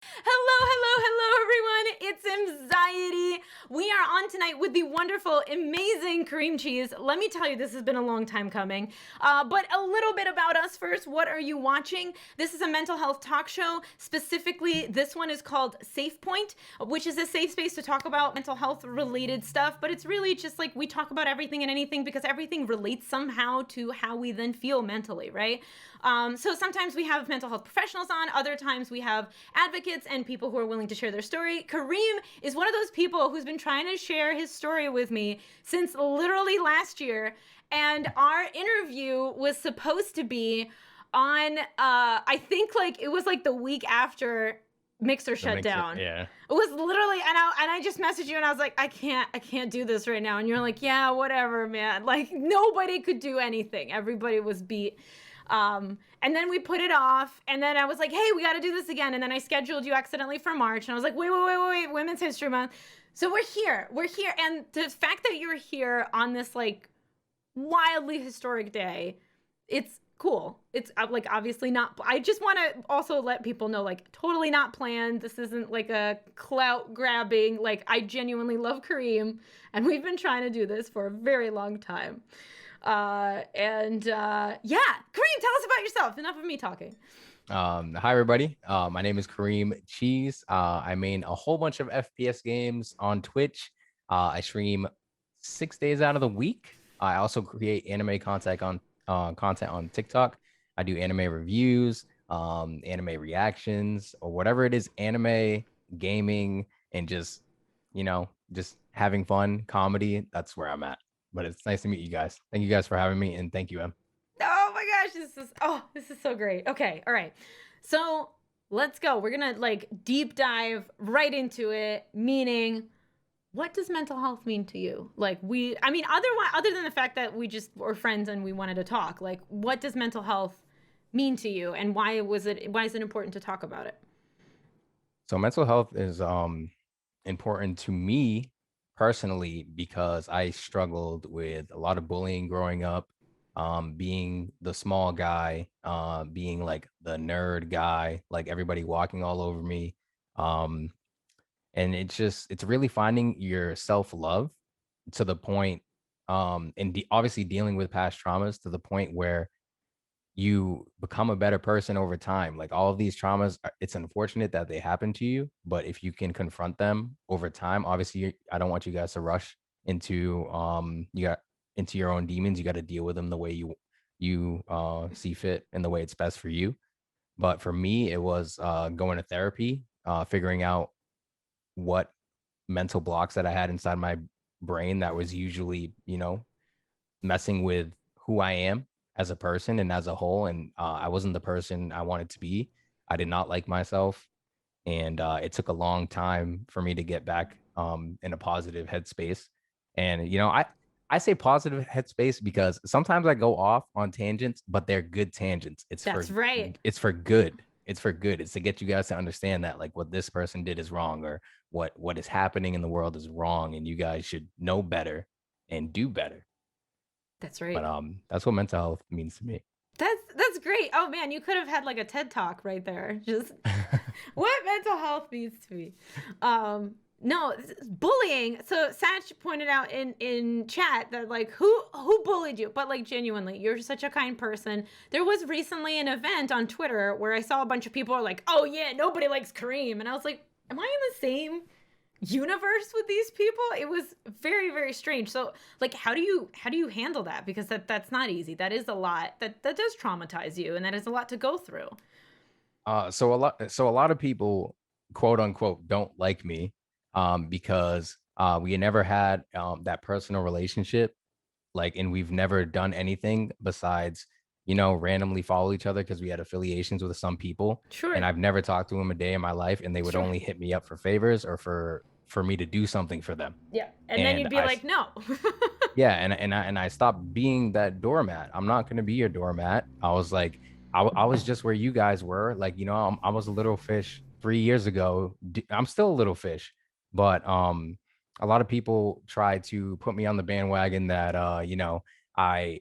Hello, everyone. It's Mxiety. We are on tonight with the wonderful, amazing KarimCheese. Let me tell you, this has been a long time coming. But a little bit about us first. What are you watching? This is a mental health talk show. Specifically, this one is called Safe Point, which is a safe space to talk about mental health related stuff. But it's really just like we talk about everything and anything because everything relates somehow to how we then feel mentally, right? So sometimes we have mental health professionals on, other times we have advocates and people who are willing to share their story. Karim is one of those people who's been trying to share his story with me since literally last year. And our interview was supposed to be on, I think like it was like the week after Mixer shut down. Yeah. It was literally, and I just messaged you and I was like, I can't do this right now. And you're like, yeah, whatever, man. Like nobody could do anything. Everybody was beat. And then we put it off, and then I was like, hey, we got to do this again. And then I scheduled you accidentally for March, and I was like, wait, Women's History Month. So we're here. And the fact that you're here on this like wildly historic day, it's cool. It's like obviously not, I just want to also let people know, like, totally not planned. This isn't like a clout grabbing, like, I genuinely love Karim, and we've been trying to do this for a very long time. Yeah, Karim, tell us about yourself. Enough of me talking. Hi everybody. My name is KarimCheese. I main a whole bunch of FPS games on Twitch. I stream 6 days out of the week. I also create anime content on TikTok. I do anime reviews, anime reactions, or whatever it is, anime, gaming, and just having fun, comedy. That's where I'm at. But it's nice to meet you guys. Thank you guys for having me, and thank you, Em. Oh my gosh, this is so great. Okay, all right. So let's go. We're gonna like deep dive right into it. Meaning, what does mental health mean to you? Like other than the fact that we just were friends and we wanted to talk, like what does mental health mean to you, and why is it important to talk about it? So mental health is important to me personally because I struggled with a lot of bullying growing up, being the small guy, being like the nerd guy, like everybody walking all over me. Um, and it's really finding your self-love to the point, and obviously dealing with past traumas to the point where you become a better person over time. Like all of these traumas, it's unfortunate that they happen to you, but if you can confront them over time, obviously, I don't want you guys to rush into you got into your own demons. You got to deal with them the way you see fit and the way it's best for you. But for me, it was going to therapy, figuring out what mental blocks that I had inside my brain that was usually, messing with who I am as a person and as a whole. And I wasn't the person I wanted to be. I did not like myself. And it took a long time for me to get back in a positive headspace. And, I say positive headspace because sometimes I go off on tangents, but they're good tangents. That's right. It's for good. It's for good. It's to get you guys to understand that like what this person did is wrong, or what is happening in the world is wrong, and you guys should know better and do better. That's But right. that's what mental health means to me. That's great. Oh man, you could have had like a TED talk right there. Just what mental health means to me. No, bullying. So Satch pointed out in chat that like who bullied you, but like genuinely, you're such a kind person. There was recently an event on Twitter where I saw a bunch of people are like, oh yeah, nobody likes Kareem, and I was like, am I in the same universe with these people? It was very, very strange. So like how do you handle that? Because that's not easy. That is a lot. That does traumatize you, and that is a lot to go through. So a lot of people, quote unquote, don't like me, because we never had that personal relationship, like, and we've never done anything besides, randomly follow each other because we had affiliations with some people, and Sure. I've never talked to them a day in my life, and they would Sure. only hit me up for favors or for me to do something for them. Yeah. And then And you'd be I like, no. Yeah, and I stopped being that doormat. I'm not gonna be your doormat. I was like, I was just where you guys were. Like, I was a little fish 3 years ago. I'm still a little fish, but a lot of people try to put me on the bandwagon that I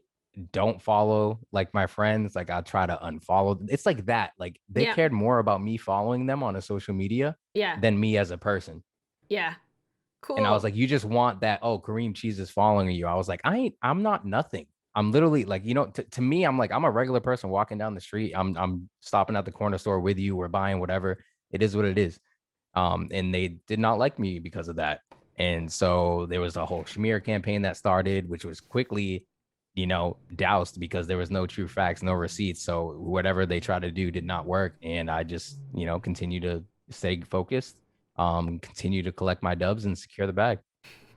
don't follow like my friends. Like I try to unfollow. It's like that. Like they Yeah. cared more about me following them on a social media Yeah. than me as a person. Yeah. And I was Cool. like, you just want that, oh, KarimCheese is following you. I was like, I'm not nothing. I'm literally like, to me, I'm like, I'm a regular person walking down the street. I'm stopping at the corner store with you. We're buying whatever. It is what it is. And they did not like me because of that. And so there was a whole smear campaign that started, which was quickly, doused because there was no true facts, no receipts. So whatever they tried to do did not work. And I just, continue to stay focused, continue to collect my dubs and secure the bag.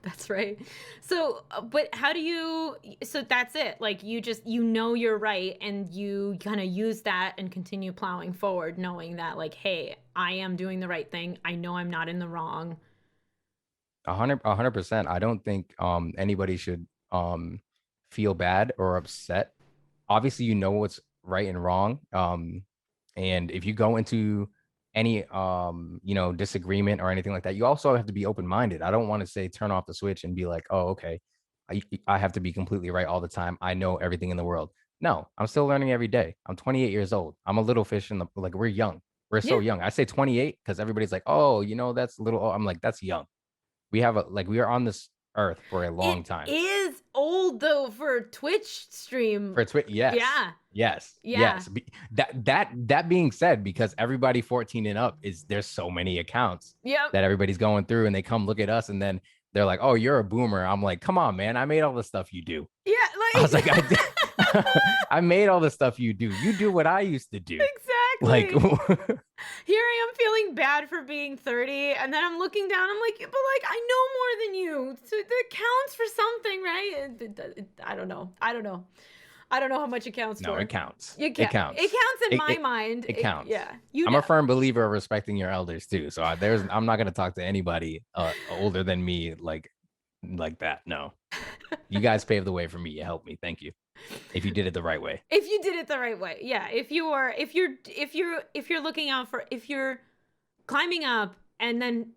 That's right. So, but how do you, so that's it. Like you just, you're right. And you kind of use that and continue plowing forward, knowing that like, hey, I am doing the right thing. I know I'm not in the wrong. 100%. I don't think anybody should feel bad or upset. Obviously, you know what's right and wrong. And if you go into any disagreement or anything like that, you also have to be open-minded. I don't want to say turn off the switch and be like, oh, okay, I have to be completely right all the time. I know everything in the world. No, I'm still learning every day. I'm 28 years old. I'm a little fish in the like we're young. We're so Yeah. young. I say 28 because everybody's like, oh, that's little. Oh, I'm like, that's young. We are on this earth for a It long time. is old though for a Twitch stream. For Twitch, yes. Yeah. Yes. Yeah. Yes. That being said, because everybody 14 and up there's so many accounts Yep. that everybody's going through and they come look at us and then they're like, "Oh, you're a boomer." I'm like, "Come on, man. I made all the stuff you do." Yeah. I was like, Like, "I did. I made all the stuff you do. You do what I used to do." Like exactly. Here I am feeling bad for being 30, and then I'm looking down. I'm like, but like I know more than you, so that counts for something, right? I don't know. I don't know. I don't know how much it counts no, it for. counts. It It counts. It counts. counts in It, my it, mind. it counts. Yeah, you I'm a know. firm believer of respecting your elders too. So I'm not gonna talk to anybody older than me like that. No, you guys paved the way for me. You helped me. Thank you. If you did it the right way. If you did it the right way, yeah. If you're looking out for, if you're climbing up and then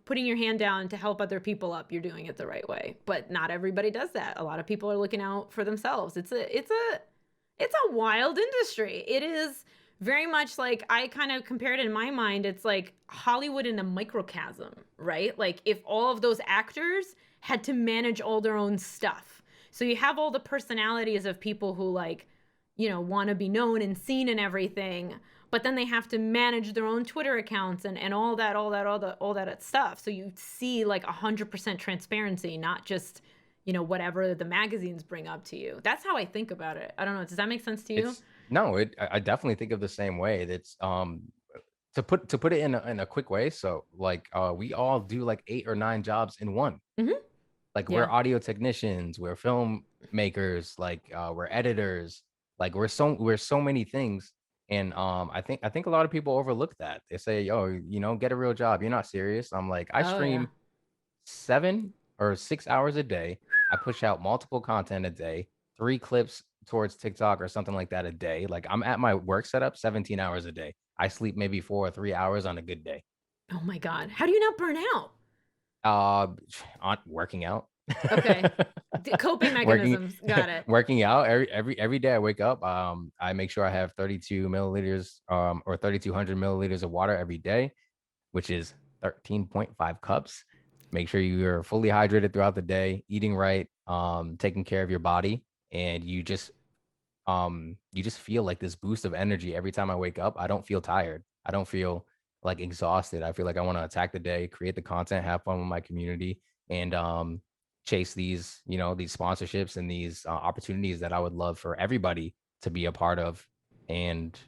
putting your hand down to help other people up, you're doing it the right way. But not everybody does that. A lot of people are looking out for themselves. It's a wild industry. It is very much like, I kind of compare it in my mind, it's like Hollywood in a microcosm, right? Like if all of those actors had to manage all their own stuff. So you have all the personalities of people who want to be known and seen and everything, but then they have to manage their own Twitter accounts and all that stuff. So you see like 100% transparency, not just whatever the magazines bring up to you. That's how I think about it. I don't know. Does that make sense to you? I definitely think of the same way. That's to put it in a quick way. So like we all do like 8 or 9 jobs in one. Mm-hmm. Like we're Yeah. audio technicians, we're filmmakers, like we're editors, like we're so many things. And I think a lot of people overlook that. They say, "Oh, get a real job. You're not serious." I'm like, I Oh yeah. stream 7 or 6 hours a day. I push out multiple content a day, 3 clips towards TikTok or something like that a day. Like I'm at my work setup 17 hours a day. I sleep maybe 4 or 3 hours on a good day. Oh my God. How do you not burn out? Uh, on working out. Okay. Coping working mechanisms. Got it. working out every day I wake up. I make sure I have 32 milliliters or 3200 milliliters of water every day, which is 13.5 cups. Make sure you're fully hydrated throughout the day, eating right, taking care of your body, and you just feel like this boost of energy every time I wake up. I don't feel tired. I don't feel like exhausted. I feel like I want to attack the day, create the content, have fun with my community, and chase these sponsorships and these opportunities that I would love for everybody to be a part of. And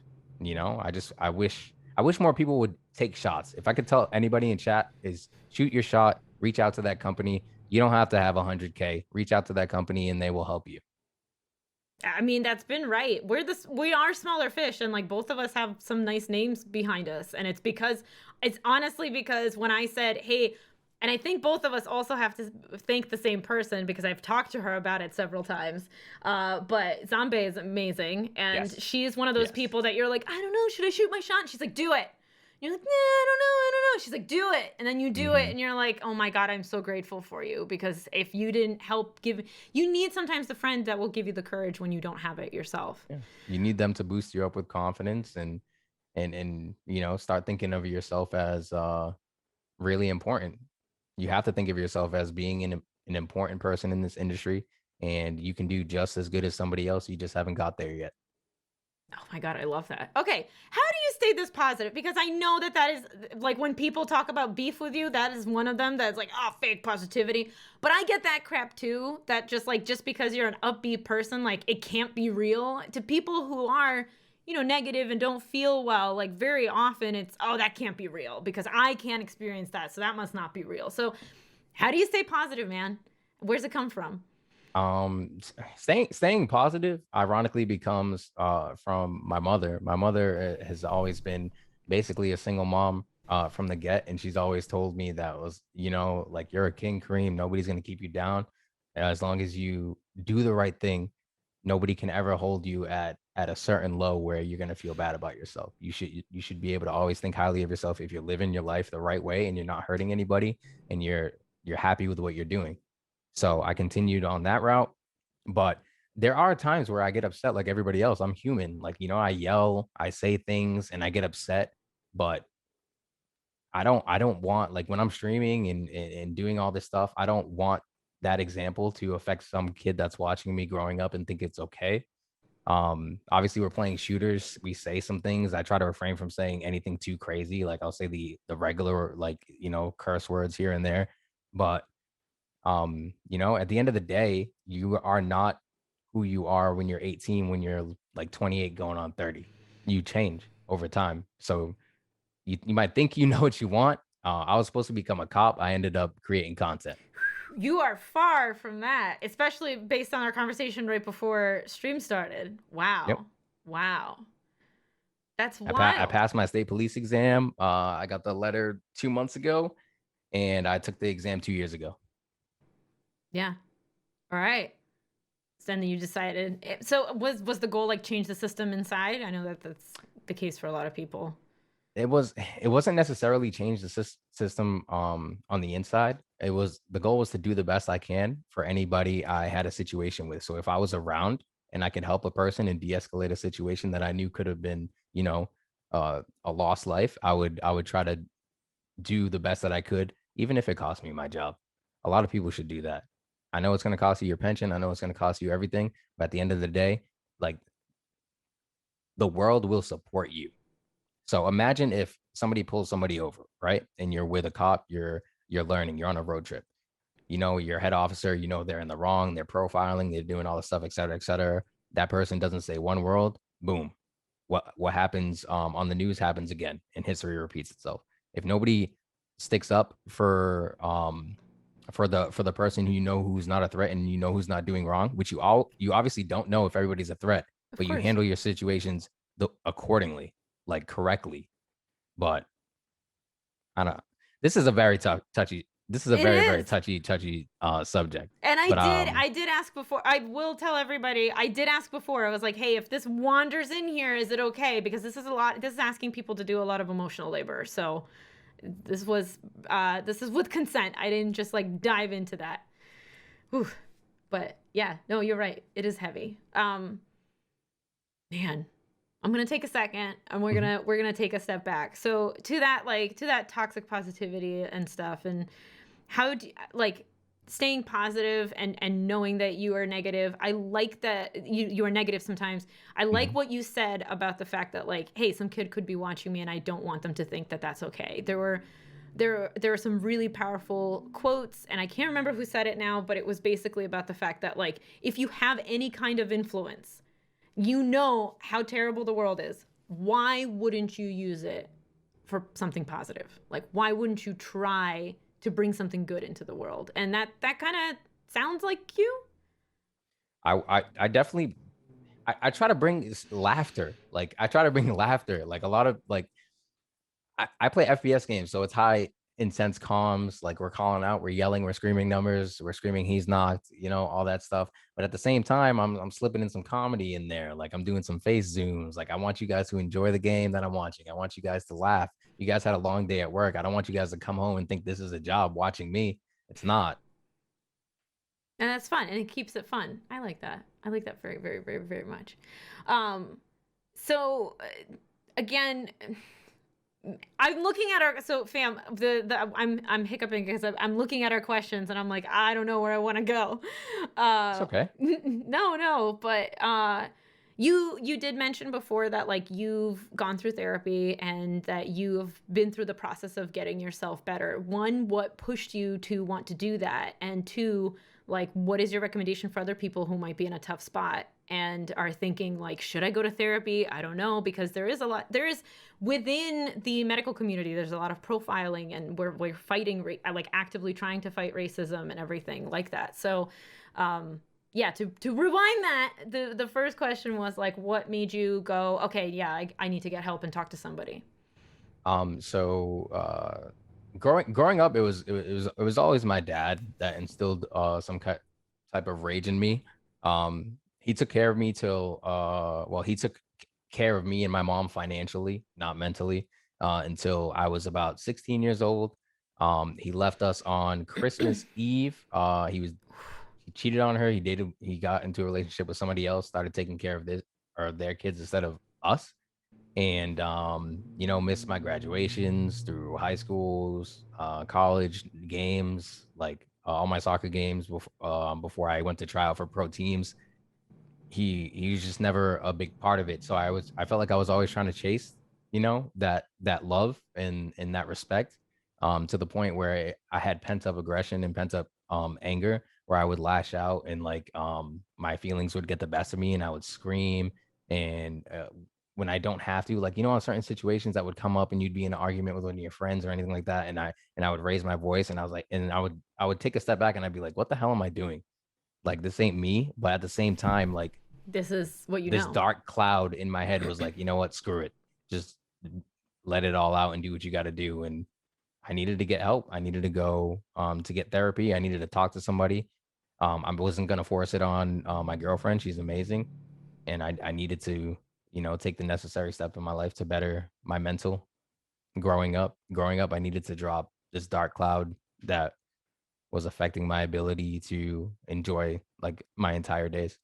I wish more people would take shots. If I could tell anybody in chat, is shoot your shot, reach out to that company. You don't have to have 100K. Reach out to that company and they will help you. I mean, that's been right. We are smaller fish, and like both of us have some nice names behind us. And it's honestly because when I said, hey, and I think both of us also have to thank the same person because I've talked to her about it several times. But Zambe is amazing. And Yes. she's one of those Yes. people that you're like, I don't know, should I shoot my shot? And she's like, do it. And you're like, nah, I don't know. she's like, do it. And then you do it Hmm. and you're like, oh my God, I'm so grateful for you. Because if you didn't help give, you need sometimes the friend that will give you the courage when you don't have it yourself. Yeah. You need them to boost you up with confidence and start thinking of yourself as really important. You have to think of yourself as being an important person in this industry, and you can do just as good as somebody else. You just haven't got there yet. Oh my God, I love that. Okay, how do you stay this positive? Because I know that that is like when people talk about beef with you, that is one of them that's like, oh, fake positivity. But I get that crap too. That just like, just because you're an upbeat person, like it can't be real. To people who are, negative and don't feel well, like very often it's, oh, that can't be real because I can't experience that. So that must not be real. So how do you stay positive, man? Where's it come from? Staying positive ironically becomes from my mother. My mother has always been basically a single mom from the get, and she's always told me that was, like, you're a king, Kareem. Nobody's gonna keep you down as long as you do the right thing. Nobody can ever hold you at a certain low where you're gonna feel bad about yourself. You should be able to always think highly of yourself if you're living your life the right way and you're not hurting anybody and you're happy with what you're doing. So I continued on that route, but there are times where I get upset like everybody else. I'm human. Like, I yell, I say things and I get upset, but I don't want, like, when I'm streaming and doing all this stuff, I don't want that example to affect some kid that's watching me growing up and think it's okay. Obviously we're playing shooters. We say some things. I try to refrain from saying anything too crazy. Like, I'll say the regular, like, curse words here and there. But at the end of the day, you are not who you are when you're 18, when you're like 28 going on 30. You change over time. So you might think you know what you want. I was supposed to become a cop. I ended up creating content. You are far from that, especially based on our conversation right before stream started. Yep. Wow. Wow. That's I wild. passed my state police exam. I got the letter 2 months ago, and I took the exam 2 years ago. Yeah. All right. So then you decided. So was the goal like change the system inside? I know that that's the case for a lot of people. It wasn't necessarily change the system on the inside. The goal was to do the best I can for anybody I had a situation with. So if I was around and I could help a person and de-escalate a situation that I knew could have been, a lost life, I would try to do the best that I could, even if it cost me my job. A lot of people should do that. I know it's going to cost you your pension. I know it's going to cost you everything, but at the end of the day, like, the world will support you. So imagine if somebody pulls somebody over, right? And you're with a cop, you're learning, you're on a road trip. Your head officer, they're in the wrong, they're profiling, they're doing all this stuff, et cetera, et cetera. That person doesn't say one word, boom. What happens on the news happens again, and history repeats itself. If nobody sticks up for the person who who's not a threat and who's not doing wrong, which you obviously don't know if everybody's a threat, Of but you course. handle your situations accordingly, like, correctly. But I don't know. This is a very touchy. This is a It very, very is. touchy subject. And But I did ask before. I will tell everybody. I did ask before. I was like, "Hey, if this wanders in here, is it okay?" Because this is a lot. This is asking people to do a lot of emotional labor. So this is with consent. I didn't just like dive into that. Whew. But yeah, no, you're right. It is heavy. Man, I'm gonna take a second and we're mhm. gonna we're gonna take a step back. So to that toxic positivity and stuff, and how do like staying positive and knowing that you are negative. I like that you are negative sometimes. I like Mhm. what you said about the fact that like, hey, some kid could be watching me and I don't want them to think that that's okay. There were some really powerful quotes and I can't remember who said it now, but it was basically about the fact that like if you have any kind of influence, you know how terrible the world is. Why wouldn't you use it for something positive? Like, why wouldn't you try to bring something good into the world? And that kind of sounds like you. I definitely I try to bring laughter. Like, I try to bring laughter. Like, a lot of, like, I play FPS games, so it's high intense comms. Like, we're calling out, we're yelling, we're screaming numbers, we're screaming he's knocked, all that stuff. But at the same time, I'm slipping in some comedy in there. Like, I'm doing some face zooms. Like, I want you guys to enjoy the game that I'm watching. I want you guys to laugh You guys had a long day at work. I don't want you guys to come home and think this is a job watching me. It's not. And that's fun, and it keeps it fun. I like that. I like that very, very, very, very much. Um, so again, I'm looking at our fam. I'm hiccuping because I'm looking at our questions, and I'm like, I don't know where I want to go. It's okay. No, but you did mention before that like you've gone through therapy and that you've been through the process of getting yourself better. One, what pushed you to want to do that, and two, like what is your recommendation for other people who might be in a tough spot and are thinking like, should I go to therapy? I don't know, because there is within the medical community, there's a lot of profiling, and we're fighting, like actively trying to fight racism and everything like that. So yeah, to rewind that, the first question was like, what made you go, okay, yeah, I need to get help and talk to somebody? So growing up, it was always my dad that instilled some type of rage in me. He took care of me till well, he took care of me and my mom financially, not mentally, until I was about 16 years old. He left us on Christmas Eve. He cheated on her. He got into a relationship with somebody else, started taking care of this or their kids instead of us. And missed my graduations through high schools, college games, like all my soccer games before I went to try out for pro teams. He was just never a big part of it. So I felt like I was always trying to chase, that love and that respect, to the point where I had pent up aggression and pent up anger, where I would lash out, and like my feelings would get the best of me and I would scream. And when I don't have to, like, in certain situations that would come up and you'd be in an argument with one of your friends or anything like that, and I would raise my voice, and I was like, and I would take a step back and I'd be like, what the hell am I doing? Like, this ain't me. But at the same time, like, This is what you this know. dark cloud in my head was like, you know what, screw it, just let it all out and do what you got to do. And I needed to get help. I needed to go to get therapy. I needed to talk to somebody. I wasn't gonna force it on my girlfriend. She's amazing, and I needed to, take the necessary step in my life to better my mental. Growing up, I needed to drop this dark cloud that was affecting my ability to enjoy like my entire days.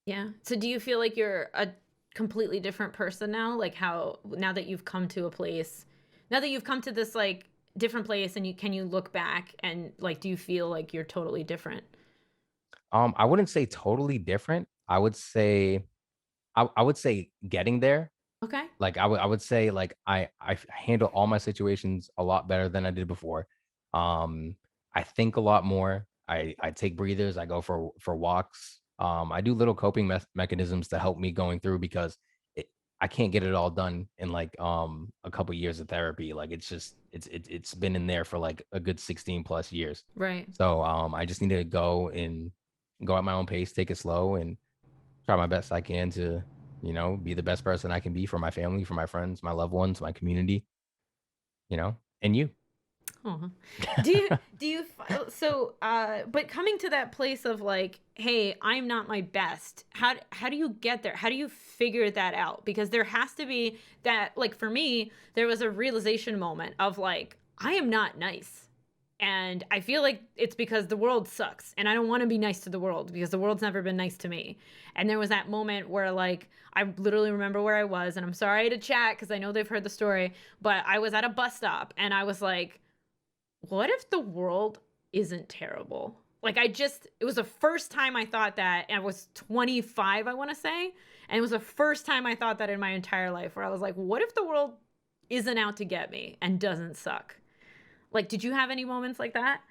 Yeah. So do you feel like you're a completely different person now? Like how now that you've come to a place, now that you've come to this like different place, and you look back and like do you feel like you're totally different? I wouldn't say totally different. I would say getting there. Okay. Like, I would say, like, I handle all my situations a lot better than I did before. I think a lot more. I take breathers. I go for walks. I do little coping mechanisms to help me going through, because I can't get it all done in like a couple years of therapy. Like, it's been in there for like a good 16 plus years. Right. So I just need to go at my own pace, take it slow, and try my best I can to, be the best person I can be for my family, for my friends, my loved ones, my community, and you. Oh. But coming to that place of like, hey, I'm not my best. How do you get there? How do you figure that out? Because there has to be that, like for me, there was a realization moment of like, I am not nice. And I feel like it's because the world sucks and I don't want to be nice to the world because the world's never been nice to me. And there was that moment where like I literally remember where I was, and I'm sorry to chat because I know they've heard the story, but I was at a bus stop and I was like, what if the world isn't terrible? Like it was the first time I thought that, and I was 25, I want to say. And it was the first time I thought that in my entire life, where I was like, what if the world isn't out to get me and doesn't suck? Like, did you have any moments like that?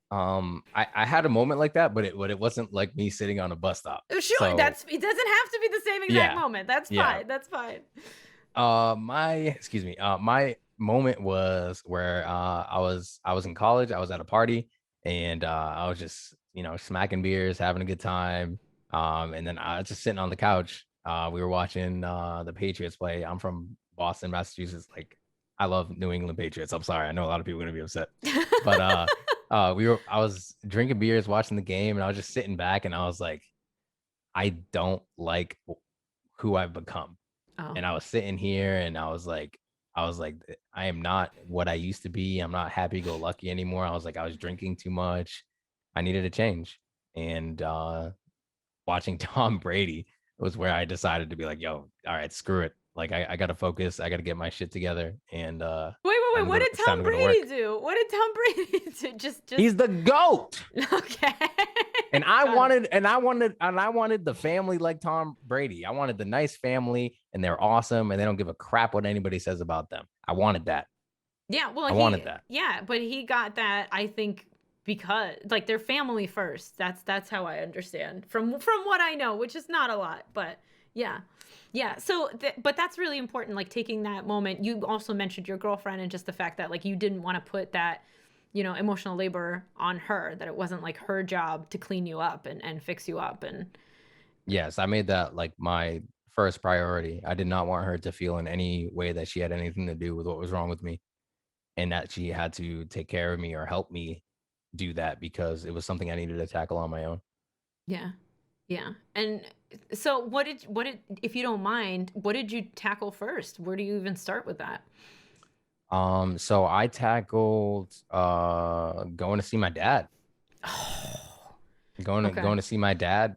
I had a moment like that, but it wasn't like me sitting on a bus stop. Sure, So it doesn't have to be the same exact yeah, moment. That's yeah. fine. That's fine. My moment was where I was in college. I was at a party, and I was just, smacking beers, having a good time. And then I was just sitting on the couch. We were watching the Patriots play. I'm from Boston, Massachusetts. Like, I love New England Patriots. I'm sorry, I know a lot of people are gonna be upset, but I was drinking beers, watching the game, and I was just sitting back, and I was like, I don't like who I've become. Oh, And I was sitting here and I was like, I was like, I am not what I used to be. I'm not happy go lucky anymore. I was like, I was drinking too much. I needed a change. And watching Tom Brady was where I decided to be like, yo, all right, screw it. Like I gotta focus. I gotta get my shit together. And Wait. What did it's time Tom to go to work. Brady do? What did Tom Brady do? Just He's the GOAT. okay. And I Got it. wanted, and I wanted, and I wanted the family like Tom Brady. I wanted the nice family, and they're awesome, and they don't give a crap what anybody says about them. I wanted that. Yeah, well, I wanted that. but he got that, I think, because like they're family first. That's how I understand from what I know, which is not a lot, but yeah. Yeah. So but that's really important, like taking that moment. You also mentioned your girlfriend and just the fact that like you didn't want to put that, emotional labor on her, that it wasn't like her job to clean you up and fix you up and Yes, I made that like my first priority. I did not want her to feel in any way that she had anything to do with what was wrong with me, and that she had to take care of me or help me do that because it was something I needed to tackle on my own. yeah. Yeah. And so what did if you don't mind, what did you tackle first? Where do you even start with that? So I tackled going to see my dad. Oh, Going okay. to see my dad.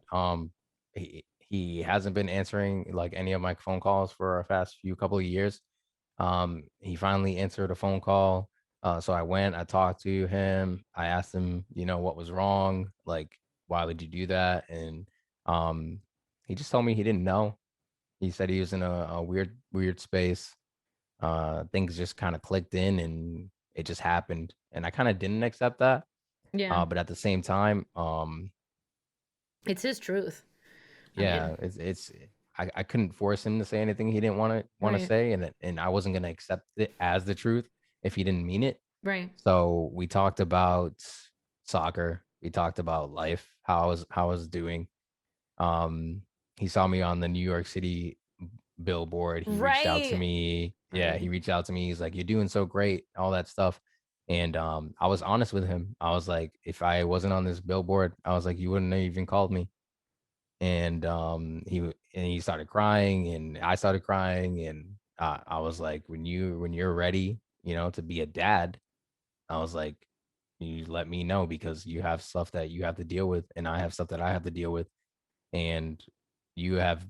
He hasn't been answering like any of my phone calls for a fast few couple of years. He finally answered a phone call. So I went, I talked to him, I asked him, what was wrong, like why would you do that? And um he just told me he didn't know. He said he was in a weird space. Things just kind of clicked in and it just happened. And I kind of didn't accept that. Yeah. But at the same time, It's his truth. I yeah, mean, I couldn't force him to say anything he didn't wanna right. say, and I wasn't gonna accept it as the truth if he didn't mean it. Right. So we talked about soccer, we talked about life, how I was doing. Um, he saw me on the New York City billboard, he reached out to Right. me. Yeah, he Right. reached out to me, he's like, "You're doing so great," all that stuff, and, I was honest with him. I was like, "If I wasn't on this billboard," I was like, "You wouldn't have even called me." And he started crying and I started crying and I was like, when you're ready, to be a dad, I was like, you let me know because you have stuff that you have to deal with and I have stuff that I have to deal with, and you have,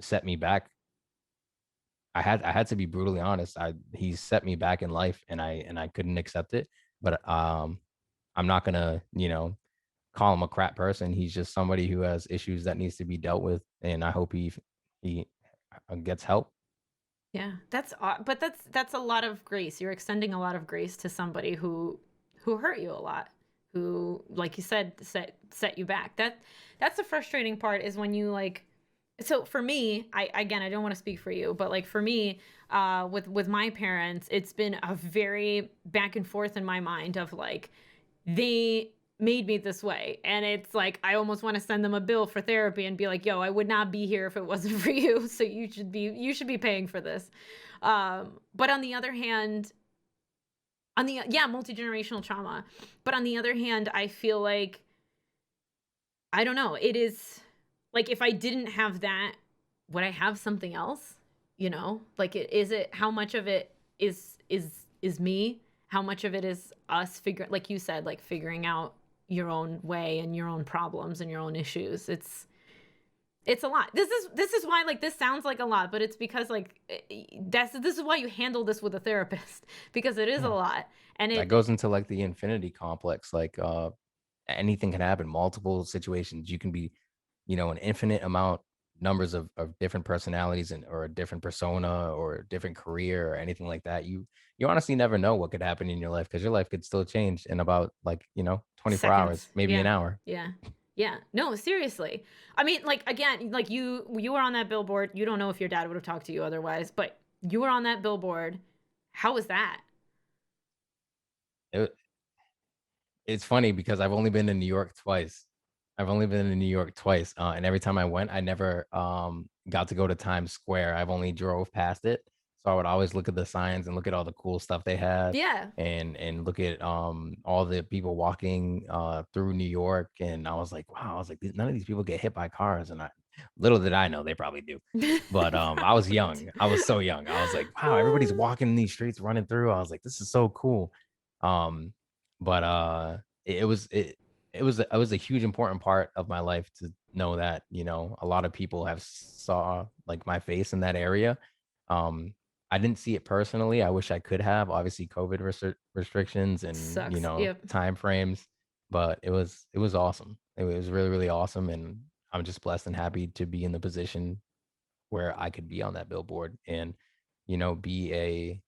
set me back. I had to be brutally honest. I He set me back in life and I couldn't accept it. But I'm not gonna, call him a crap person. He's just somebody who has issues that needs to be dealt with, and I hope he gets help. Yeah. But that's a lot of grace. You're extending a lot of grace to somebody who hurt you a lot, who, like you said, set you back. That's the frustrating part, is when you like. So for me, I don't want to speak for you, but like for me, with my parents, it's been a very back and forth in my mind of like, they made me this way, and it's like I almost want to send them a bill for therapy and be like, yo, I would not be here if it wasn't for you, so you should be paying for this. But on the other hand, yeah, multi-generational trauma, but on the other hand, I feel like, I don't know, it is like, if I didn't have that, would I have something else? Like, how much of it is me? How much of it is us like you said, like figuring out your own way and your own problems and your own issues? It's a lot. This is why, like, this sounds like a lot, but it's because like, this is why you handle this with a therapist, because it is a Yeah. lot. And That goes into like the infinity complex. Like anything can happen, multiple situations. You can be, an infinite amount numbers of different personalities and or a different persona or a different career or anything like that. You honestly never know what could happen in your life because your life could still change in about like, 24 hours, seconds. maybe an Yeah. hour. Yeah. Yeah. No, seriously. I mean, like, again, like, you were on that billboard. You don't know if your dad would have talked to you otherwise, but you were on that billboard. How was that? It, It's funny because I've only been to New York twice. I've only been to New York twice, and every time I went, I never, got to go to Times Square. I've only drove past it, so I would always look at the signs and look at all the cool stuff they had, Yeah. and look at, all the people walking, through New York, and I was like, "Wow," I was like, "None of these people get hit by cars," and Little did I know they probably do. But They I was probably young. I was so young. I was like, wow, everybody's do. walking in these streets, running through. I was like, this is so cool. Um, but it was it was a huge important part of my life to know that, a lot of people have saw like my face in that area. Um, I didn't see it personally. I wish I could have. Obviously, COVID restrictions and Sucks. Yep. time frames, but it was awesome. It was really really awesome, and I'm just blessed and happy to be in the position where I could be on that billboard and, be a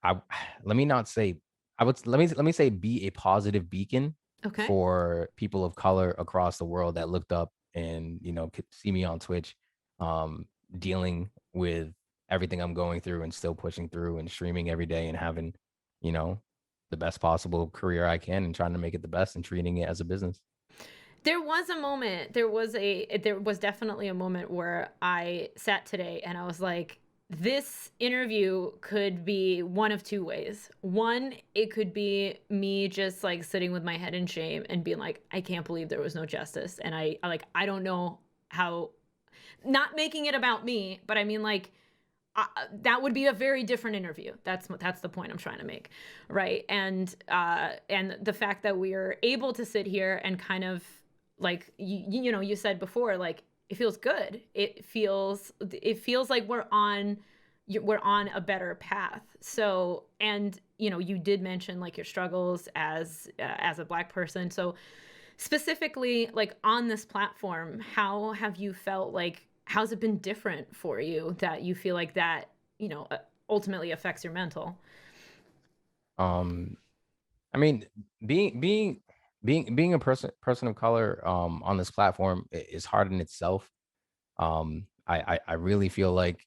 I let me not say I would let me say be a positive beacon Okay. for people of color across the world that looked up and, could see me on Twitch, um, dealing with everything I'm going through and still pushing through and streaming every day and having, you know, the best possible career I can and trying to make it the best and treating it as a business. There was a moment, there was definitely a moment where I sat today and I was like, this interview could be one of two ways. One, it could be me just like sitting with my head in shame and being like, I can't believe there was no justice. And I don't know how, not making it about me, but I mean, like, that would be a very different interview. That's the point I'm trying to make, right? And the fact that we are able to sit here and kind of like you said before, like it feels good. It feels like we're on a better path. So, and you did mention like your struggles as a Black person. So specifically, like on this platform, how have you felt, like how's it been different for you that you feel like that ultimately affects your mental? Um, I mean, being being being a person of color on this platform is hard in itself. I really feel like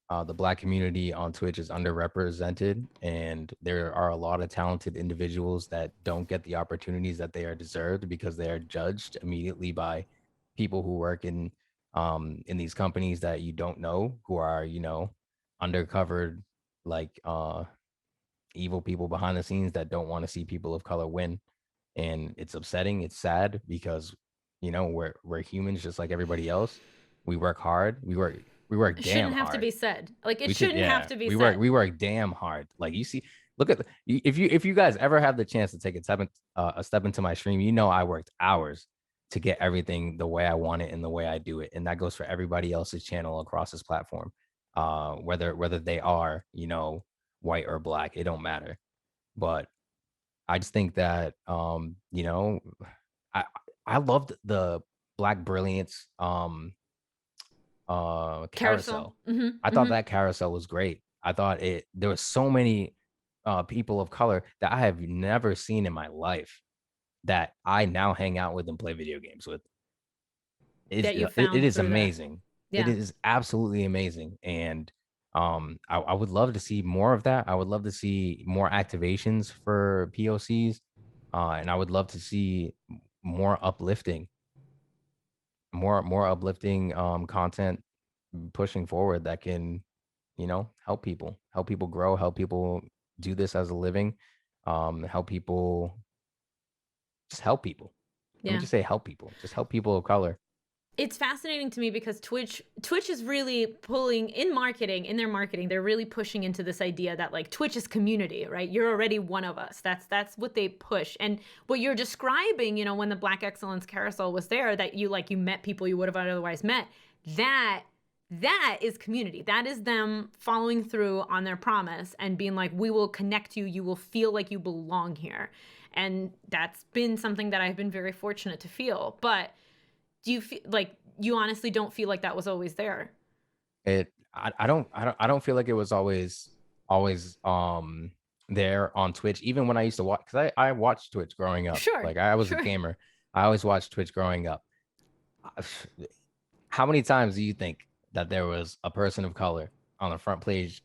the Black community on Twitch is underrepresented, and there are a lot of talented individuals that don't get the opportunities that they are deserved because they are judged immediately by people who work in these companies that you don't know, who are undercovered, like evil people behind the scenes that don't want to see people of color win. And it's upsetting, it's sad because we're humans just like everybody else. We work hard, we work It damn shouldn't have to hard. be said. Like it We should, shouldn't have yeah, to be we work said. we work damn hard. Like you see, look at if you guys ever have the chance to take a step into my stream, I worked hours to get everything the way I want it and the way I do it. And that goes for everybody else's channel across this platform. Whether they are, white or Black, it don't matter. But I just think that I I loved the Black Brilliance Carousel. carousel. I Mm-hmm. thought Mm-hmm. that carousel was great. I thought there was so many people of color that I have never seen in my life that I now hang out with and play video games with. That you It found is through that. amazing. It Yeah. is absolutely amazing. And I would love to see more of that. I would love to see more activations for POCs. And I would love to see more uplifting, more uplifting content pushing forward that can, help people grow, help people do this as a living, help people just help people. Let me Yeah. just say help people. Just help people of color. It's fascinating to me because Twitch is really pulling in marketing, in their marketing, they're really pushing into this idea that like Twitch is community, right? You're already one of us. That's what they push. And what you're describing, when the Black Excellence Carousel was there, that you met people you would have otherwise met, that that is community. That is them following through on their promise and being like, we will connect you, you will feel like you belong here. And that's been something that I've been very fortunate to feel. But do you feel like you honestly don't feel like that was always there? I don't feel like it was always there on Twitch, even when I used to watch, because I watched Twitch growing up. Sure, Like I was a sure. gamer. I always watched Twitch growing up. I- How many times do you think that there was a person of color on the front page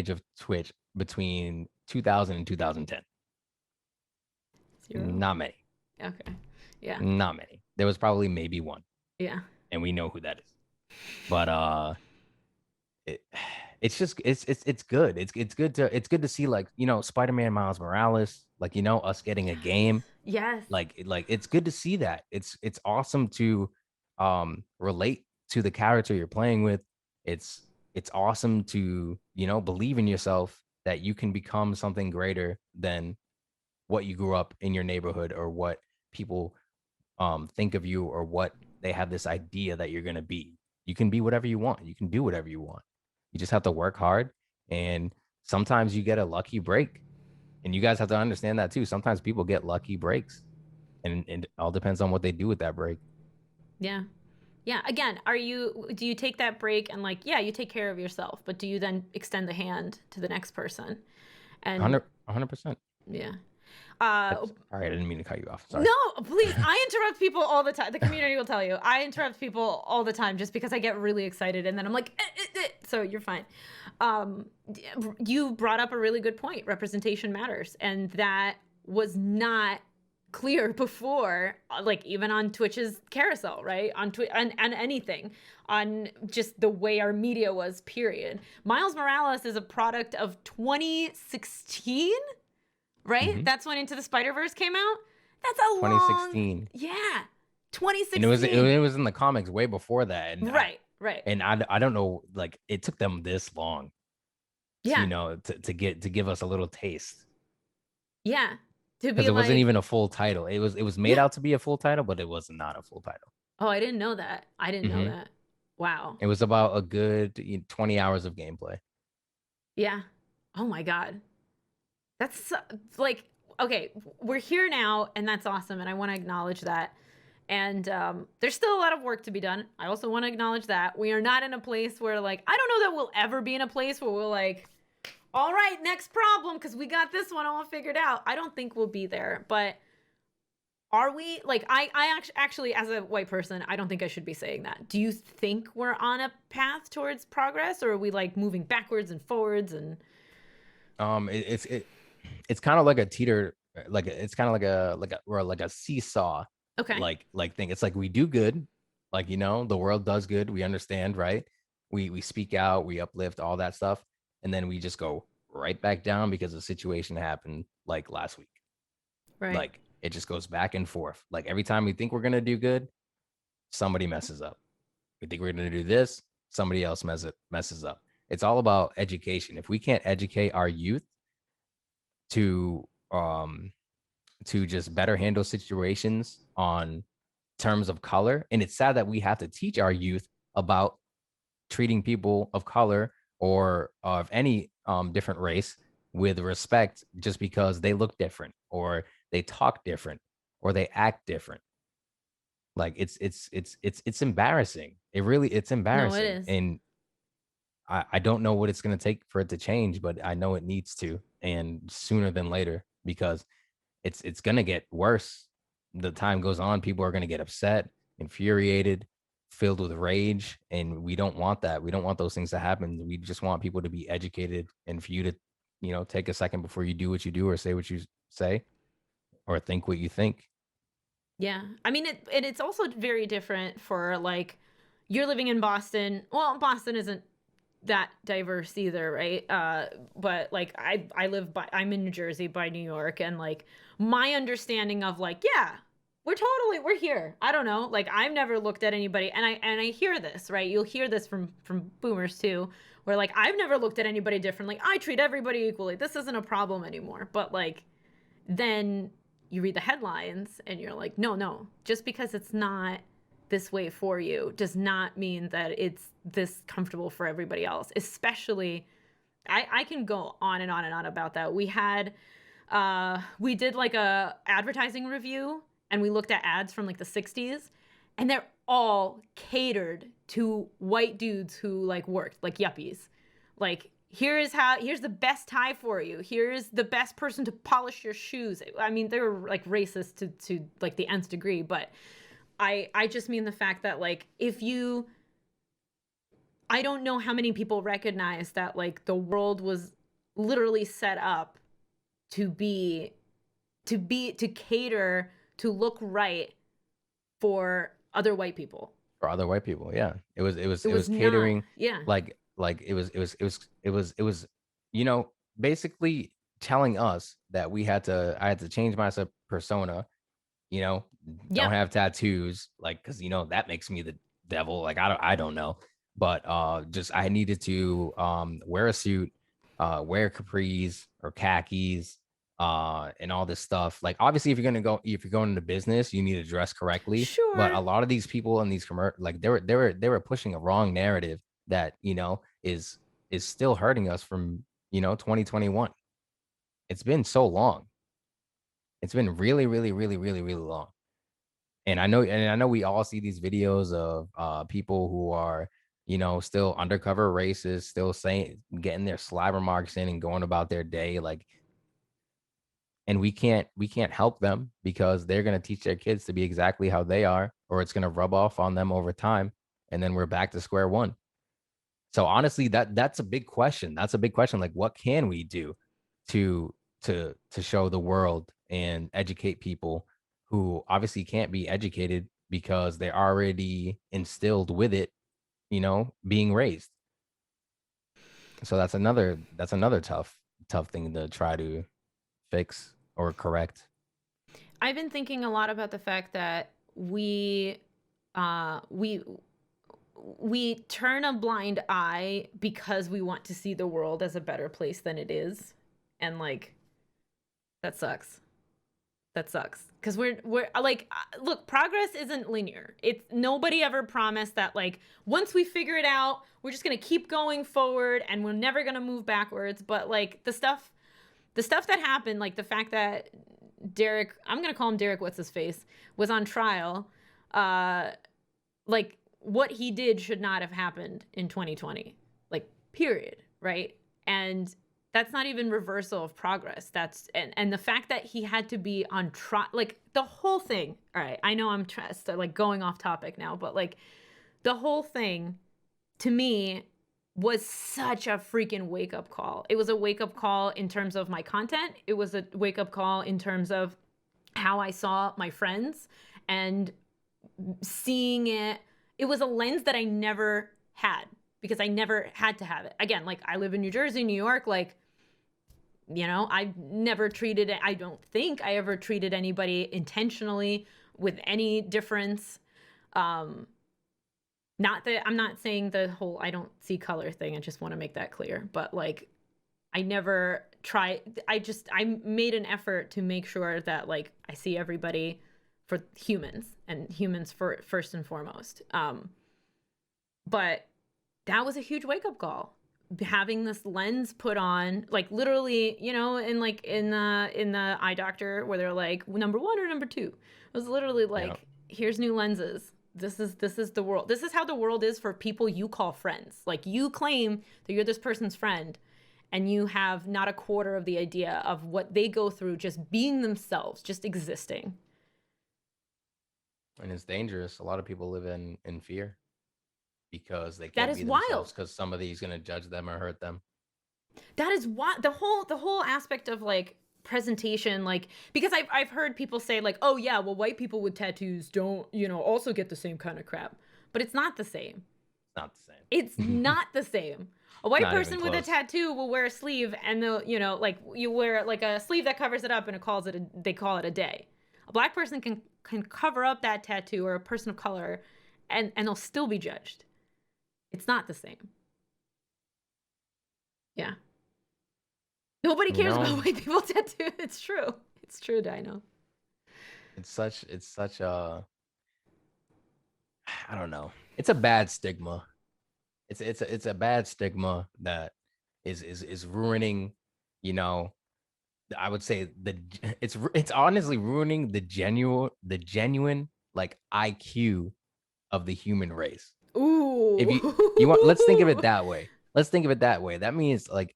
of Twitch between 2000 and 2010? 0. Not many. Okay. Yeah. Not many. There was probably maybe one, Yeah. and we know who that is. But it, it's just it's good. It's good to see, like, Spider-Man Miles Morales, like, us getting a game. Yes. Like it's good to see that. It's awesome to relate to the character you're playing with. It's awesome to, believe in yourself that you can become something greater than what you grew up in your neighborhood, or what people think of you, or what they have this idea that you're going to be. You can be whatever you want. You can do whatever you want. You just have to work hard, and sometimes you get a lucky break. And you guys have to understand that too. Sometimes people get lucky breaks, and it all depends on what they do with that break. Yeah. Yeah. Again, do you take that break and like, yeah, you take care of yourself, but do you then extend the hand to the next person? And 100%. yeah. Uh, All right. I didn't mean to cut you off. Sorry. no, please. I interrupt people all the time. The community will tell you. I interrupt people all the time just because I get really excited and then I'm like, so you're fine. Um, you brought up a really good point. Representation matters. And that was not clear before, like even on Twitch's carousel, right? On Twitch and anything, on just the way our media was, period. Miles Morales is a product of 2016, right? Mm-hmm. That's when Into the Spider-Verse came out. That's a 2016. yeah, 2016. And it was in the comics way before that. And right. I don't know, like, it took them this long to, Yeah, to give us a little taste, yeah. To because be it wasn't like, even a full title. It was made yeah. out to be a full title, but it was not a full title. Oh, I didn't know that. I didn't know Mm-hmm. that. Wow. It was about a good 20 hours of gameplay. Yeah. Oh my God. That's like, okay, we're here now, and that's awesome, and I want to acknowledge that. And there's still a lot of work to be done. I also want to acknowledge that we are not in a place where, like, I don't know that we'll ever be in a place where we're like, all right, next problem, because we got this one all figured out. I don't think we'll be there, but are we? Like, I actually, as a white person, I don't think I should be saying that. Do you think we're on a path towards progress, or are we like moving backwards and forwards and? It's kind of like a teeter, it's kind of like a seesaw, Okay. like thing. It's like we do good, like, the world does good. We understand, right? We speak out, we uplift, all that stuff, and then we just go right back down because the situation happened like last week. Right. Like, it just goes back and forth. Like, every time we think we're gonna do good, somebody messes up. We think we're gonna do this, somebody else messes up. It's all about education. If we can't educate our youth to just better handle situations on terms of color, and it's sad that we have to teach our youth about treating people of color, or of any different race, with respect, just because they look different, or they talk different, or they act different. Like, it's embarrassing. It's No, it embarrassing. is. And I don't know what it's going to take for it to change, but I know it needs to, and sooner than later, because it's going to get worse. The time goes on, people are going to get upset, infuriated, filled with rage, and we don't want that. We don't want those things to happen. We just want people to be educated, and for you to, take a second before you do what you do, or say what you say, or think what you think. Yeah. I mean, it's also very different for like, you're living in Boston. Well, Boston isn't that diverse either, right? But like, I'm in New Jersey by New York, and like my understanding of like, yeah, we're here. I don't know. Like, I've never looked at anybody, and I hear this, right? You'll hear this from boomers too, where like, I've never looked at anybody differently. I treat everybody equally. This isn't a problem anymore. But like, then you read the headlines and you're like, no, just because it's not this way for you does not mean that it's this comfortable for everybody else. Especially, I can go on and on and on about that. We did like a advertising review, and we looked at ads from like the 60s, and they're all catered to white dudes who like worked, like yuppies. Like, here's the best tie for you. Here's the best person to polish your shoes. I mean, they were like racist to like the nth degree, but I just mean the fact that like, I don't know how many people recognize that like the world was literally set up to cater to look right for other white people. For other white people, yeah, it was Not, catering, yeah. like it was basically telling us that I had to change my persona, Yep. don't have tattoos, like, because that makes me the devil. Like, I don't know. But just I needed to wear a suit, wear capris or khakis, and all this stuff. Like, obviously, if you're going into business, you need to dress correctly. But a Sure. lot of these people in these like they were pushing a wrong narrative that is still hurting us from 2021. It's been so long. It's been really, really, really, really, really long. And I know we all see these videos of people who are, still undercover racists, still saying getting their slobber marks in and going about their day. Like, and we can't help them because they're gonna teach their kids to be exactly how they are, or it's gonna rub off on them over time. And then we're back to square one. So honestly, that's a big question. That's a big question. Like, what can we do to to show the world and educate people who obviously can't be educated because they're already instilled with it, being raised. So that's another tough thing to try to fix or correct. I've been thinking a lot about the fact that uh we we turn a blind eye because we want to see the world as a better place than it is. And like that sucks. That sucks. Because we're like, look, progress isn't linear. It's nobody ever promised that like once we figure it out, we're just gonna keep going forward and we're never gonna move backwards. But like the stuff that happened, like the fact that Derek, I'm gonna call him Derek, what's his face, was on trial. Uh, like what he did should not have happened in 2020. Like period, right? And that's not even reversal of progress. That's and the fact that he had to be on trial, like the whole thing. All right, I know I'm like going off topic now, but like the whole thing to me was such a freaking wake up call. It was a wake up call in terms of my content. It was a wake up call in terms of how I saw my friends and seeing it. It was a lens that I never had because I never had to have it. Again, like I live in New Jersey, New York, like I've never treated it. I don't think I ever treated anybody intentionally with any difference. Not that I'm not saying the whole I don't see color thing. I just want to make that clear. But like I never try I made an effort to make sure that like I see everybody for humans and humans for first and foremost. But that was a huge wake up call. Having this lens put on, like literally, in like in the eye doctor where they're like number 1 or number 2. It was literally Yeah. like, here's new lenses. This is the world. This is how the world is for people you call friends. Like you claim that you're this person's friend and you have not a quarter of the idea of what they go through just being themselves, just existing. And it's dangerous. A lot of people live in fear because they That can't is be themselves wild. because somebody's gonna judge them or hurt them. That is what the whole aspect of like presentation, like because I've heard people say like, oh yeah, well white people with tattoos don't also get the same kind of crap, but it's not the same. It's not the It's same. not the same. A white Not even person with a close. tattoo will wear a sleeve and they'll like you wear like a sleeve that covers it up and they call it a day. A black person can cover up that tattoo, or a person of color, and they'll still be judged. It's not the same. Yeah. Nobody You cares know, about white people tattoo. It's true. It's true, Dino. it's such a I don't know. It's a bad stigma. It's a bad stigma that is ruining, you know, I would say it's honestly ruining the genuine like IQ of the human race. If you want, let's think of it Ooh. that way. Let's think of it that way. That means like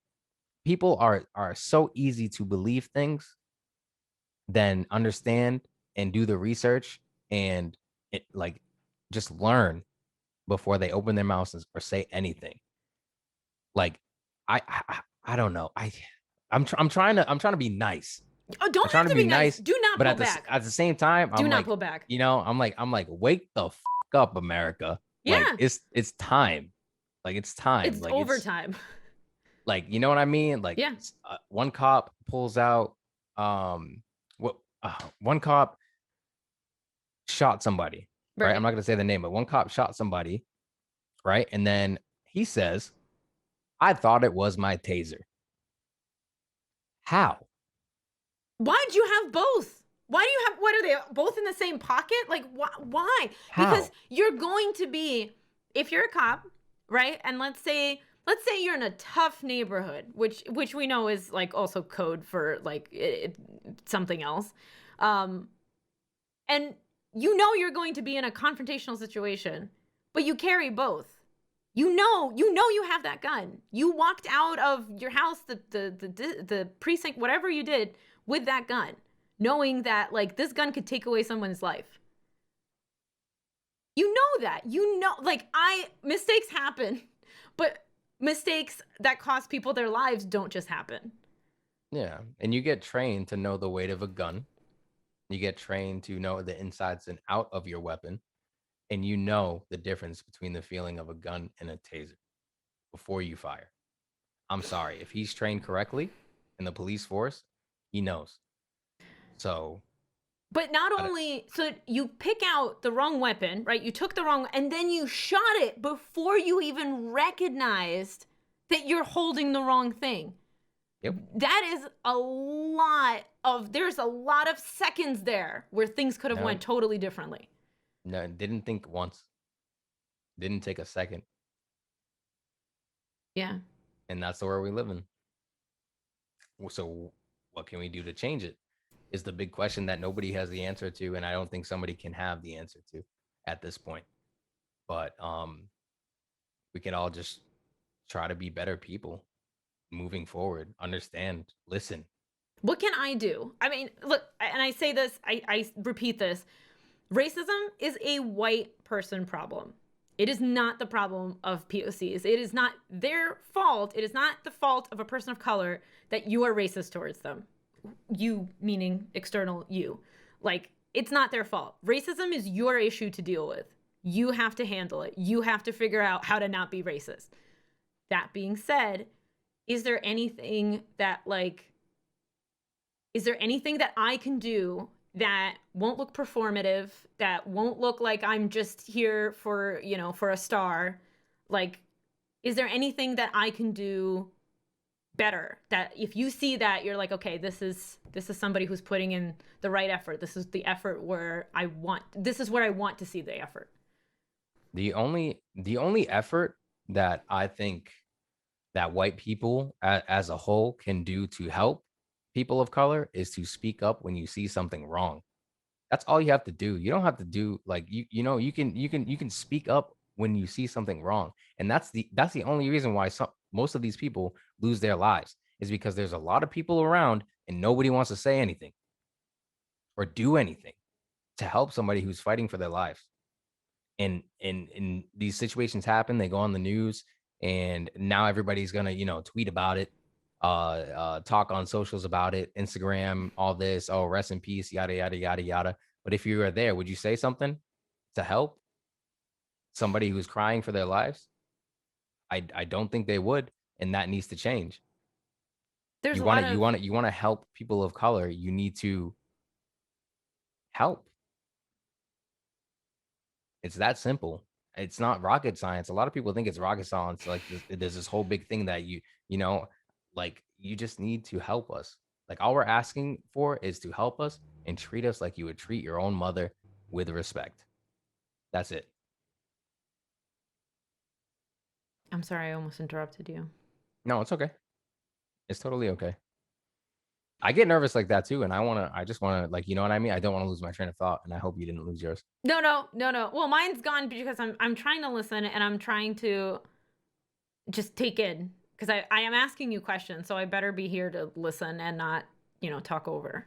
people are so easy to believe things than understand and do the research and like just learn before they open their mouths or say anything. Like I don't know. I'm trying to be nice. Oh, I'm don't trying have to to be be nice. nice, Do not but pull at the back. at the same time, Do I'm not like, pull back. I'm like, wake the up, America. Like Yeah, it's time. Like it's time. it's Like it's overtime. like you know what I mean. Like Yeah. one cop pulls out what one cop shot somebody, right? I'm Right. not gonna say the name, but one cop shot somebody, right? And then he says, "I thought it was my taser." How? Why'd you have both? Why do you have, what are they both in the same pocket? Like, why? Because How? you're going to be, if you're a cop, right? And let's say you're in a tough neighborhood, which we know is like also code for like something else. Um, and you're going to be in a confrontational situation, but you carry both. You have that gun. You walked out of your house, the precinct, whatever you did with that gun, knowing that like this gun could take away someone's life. You know that. Like mistakes happen, but mistakes that cost people their lives don't just happen. Yeah. And you get trained to know the weight of a gun. You get trained to know the insides and out of your weapon. And you know the difference between the feeling of a gun and a taser before you fire. I'm sorry. If he's trained correctly in the police force, he knows. So, But not I don't- only, so you pick out the wrong weapon, right? You took the wrong, and then you shot it before you even recognized that you're holding the wrong thing. yep. That is there's a lot of seconds there where things could have No, went totally differently. no, didn't think once. Didn't take a second. Yeah. And that's the world we live in. So, what can we do to change it? Is the big question that nobody has the answer to, and I don't think somebody can have the answer to at this point. But we can all just try to be better people moving forward. Understand, listen. What can I do? I mean, look, and I say this, I repeat this. Racism is a white person problem. It is not the problem of POCs. It is not their fault. It is not the fault of a person of color that you are racist towards them. You, meaning external you. Like, it's not their fault. Racism is your issue to deal with. You have to handle it. You have to figure out how to not be racist. That being said, is there anything that, like, is there anything that I can do that won't look performative, that won't look like I'm just here for, for a star? Like, is there anything that I can do better, that if you see that you're like, okay, this is somebody who's putting in the right effort, this is the effort where this is where I want to see the effort? The only effort that I think that white people as a whole can do to help people of color is to speak up when you see something wrong. That's all you have to do. You don't have to do like you can speak up when you see something wrong. And that's the only reason why most of these people lose their lives is because there's a lot of people around and nobody wants to say anything or do anything to help somebody who's fighting for their lives. And these situations happen, they go on the news, and now everybody's gonna tweet about it, talk on socials about it, Instagram, all this, oh, rest in peace, yada yada yada yada. But if you were there, would you say something to help somebody who's crying for their lives? I don't think they would, and that needs to change. There's You a want lot to you of want to you want to help people of color, you need to help. It's that simple. It's not rocket science. A lot of people think it's rocket science. Like there's this whole big thing that you know, like you just need to help us. Like all we're asking for is to help us and treat us like you would treat your own mother with respect. That's it. I'm sorry, I almost interrupted you. No, it's okay. It's totally okay. I get nervous like that too, and I just wanna like what I mean? I don't want to lose my train of thought, and I hope you didn't lose yours. No, no, no, no. Well, mine's gone because I'm trying to listen, and I'm trying to just take in, because I am asking you questions, so I better be here to listen and not, talk over.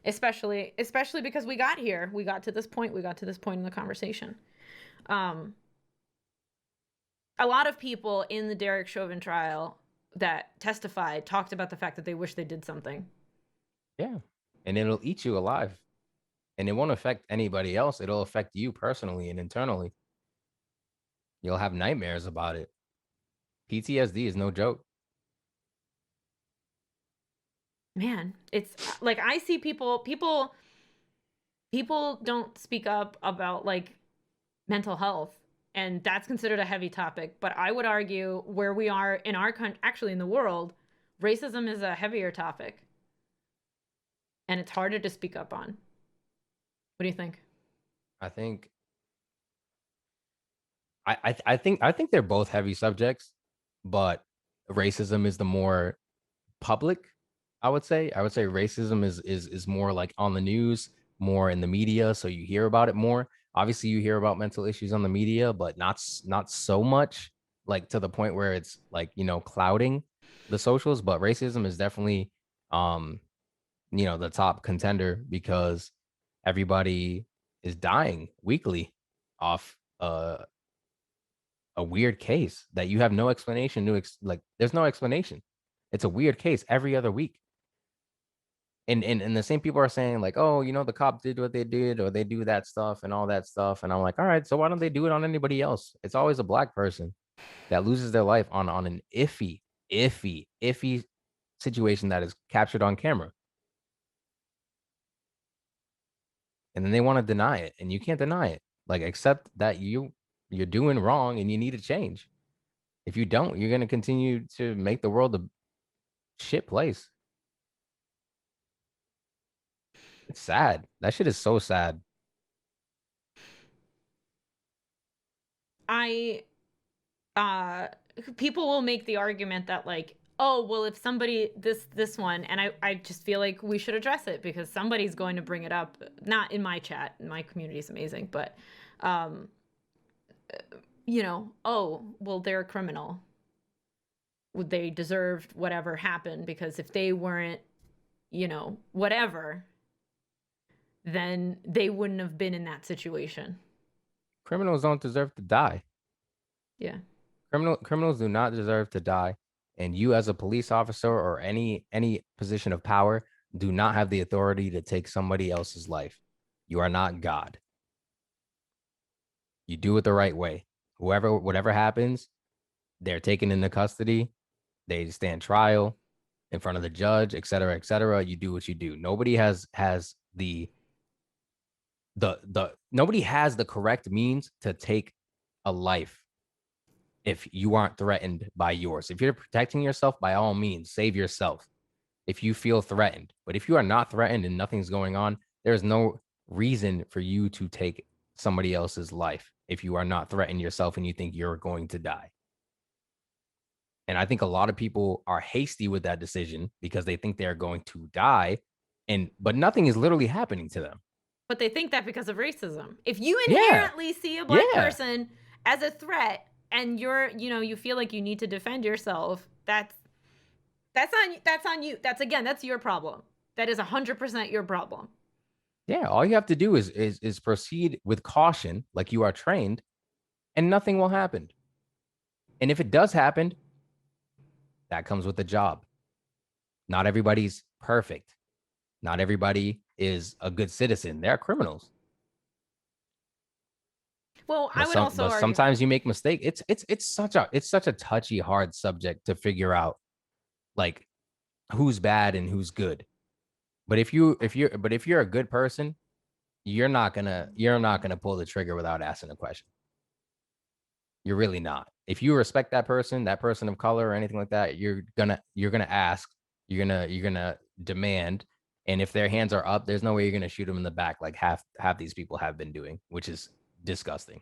Especially because we got here. We got to this point. We got to this point in the conversation. Um, a lot of people in the Derek Chauvin trial that testified talked about the fact that they wish they did something. Yeah. And it'll eat you alive. And it won't affect anybody else. It'll affect you personally and internally. You'll have nightmares about it. PTSD is no joke. Man, it's like I see people people don't speak up about like mental health, and that's considered a heavy topic. But I would argue where we are in our country, actually in the world, racism is a heavier topic, and it's harder to speak up on. What do you think? I think I think they're both heavy subjects, but racism is the more public. I would say racism is more like on the news, more in the media, so you hear about it more. Obviously, you hear about mental issues on the media, but not so much, like to the point where it's like, clouding the socials. But racism is definitely um the top contender because everybody is dying weekly off a weird case that you have no explanation. Like, there's no explanation. It's a weird case every other week. And the same people are saying like, oh, the cop did what they did, or they do that stuff and all that stuff. And I'm like, all right, so why don't they do it on anybody else? It's always a black person that loses their life on an iffy situation that is captured on camera. And then they want to deny it, and you can't deny it. Like, accept that you're doing wrong and you need to change. If you don't, you're gonna continue to make the world a shit place. It's sad. That shit is so sad. I uh People will make the argument that like, oh well, if somebody this one, and I just feel like we should address it because somebody's going to bring it up, not in my chat. My community is amazing, but um oh well, they're a criminal, would they deserved whatever happened, because if they weren't, whatever, then they wouldn't have been in that situation. Criminals don't deserve to die. Yeah. Criminals do not deserve to die. And you, as a police officer or any position of power, do not have the authority to take somebody else's life. You are not God. You do it the right way. Whatever happens, they're taken into custody. They stand trial in front of the judge, et cetera, et cetera. You do what you do. Nobody has nobody has the correct means to take a life if you aren't threatened by yours. If you're protecting yourself, by all means, save yourself if you feel threatened. But if you are not threatened and nothing's going on, there's no reason for you to take somebody else's life if you are not threatened yourself and you think you're going to die. And I think a lot of people are hasty with that decision because they think they're going to die, but nothing is literally happening to them. But they think that because of racism. If you Yeah. inherently see a black Yeah. person as a threat and you feel like you need to defend yourself, that's on you. That's your problem. That is 100% your problem. Yeah, all you have to do is proceed with caution, like you are trained, and nothing will happen. And if it does happen, that comes with the job. Not everybody's perfect. Not everybody is a good citizen. They're criminals. Well, I would also argue sometimes you make mistakes. It's such a touchy, hard subject to figure out, like, who's bad and who's good. But if you're a good person, you're not gonna pull the trigger without asking a question. You're really not. If you respect that person of color or anything like that, you're gonna ask, you're gonna demand, and if their hands are up, there's no way you're gonna shoot them in the back like half these people have been doing, which is disgusting.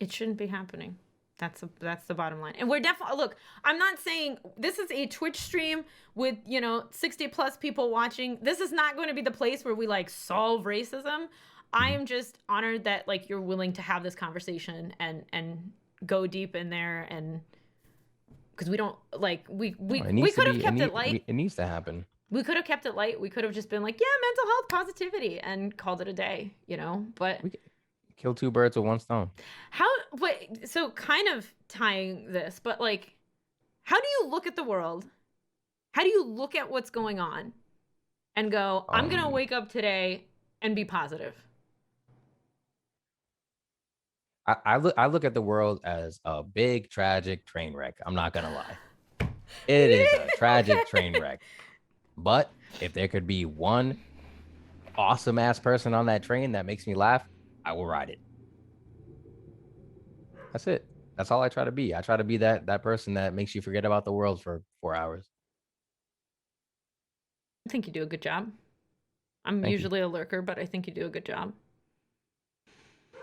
it shouldn't be happening. That's the bottom line. And we're definitely, look, I'm not saying this is a Twitch stream with 60 plus people watching. This is not going to be the place where we like solve racism. I am just honored that like you're willing to have this conversation and go deep in there, and because we don't like we could have kept it light. It needs to happen. We could have kept it light. We could have just been like, yeah, mental health positivity, and called it a day, but We kill two birds with one stone. So kind of tying this, but like, how do you look at the world? How do you look at what's going on and go, I'm going to wake up today and be positive? I look at the world as a big tragic train wreck. I'm not gonna lie. It is a tragic train wreck. But if there could be one awesome ass person on that train that makes me laugh, I will ride it. That's it. That's all I try to be. I try to be that person that makes you forget about the world for 4 hours. I think you do a good job. I'm Thank you. usually a lurker, but I think you do a good job. I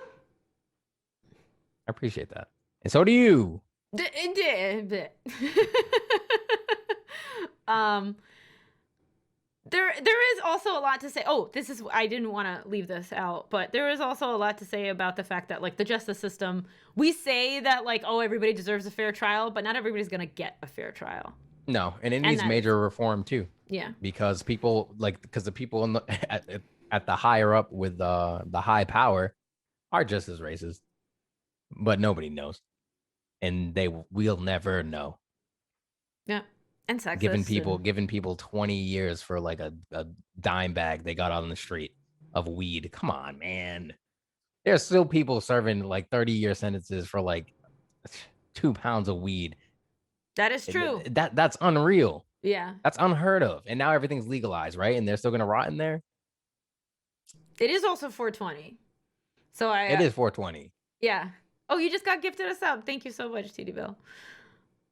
appreciate that. And so do you. um there is also a lot to say. Oh, this is, I didn't want to leave this out, but there is also a lot to say about the fact that like the justice system, we say that like, oh, everybody deserves a fair trial, but not everybody's going to get a fair trial. No, and it And needs that is, major reform too. yeah. Because people because the people in at the higher up with the high power are just as racist, but nobody knows, and we'll never know. Yeah. And sexist. Giving people 20 years for like a dime bag they got on the street of weed. Come on, man. There's still people serving like 30-year sentences for like 2 pounds of weed. That is true. That's unreal. Yeah. That's unheard of. And now everything's legalized, right? And they're still gonna rot in there. It is also 420. So It is 420. Yeah. Oh, you just got gifted a sub. Thank you so much, TD Bill.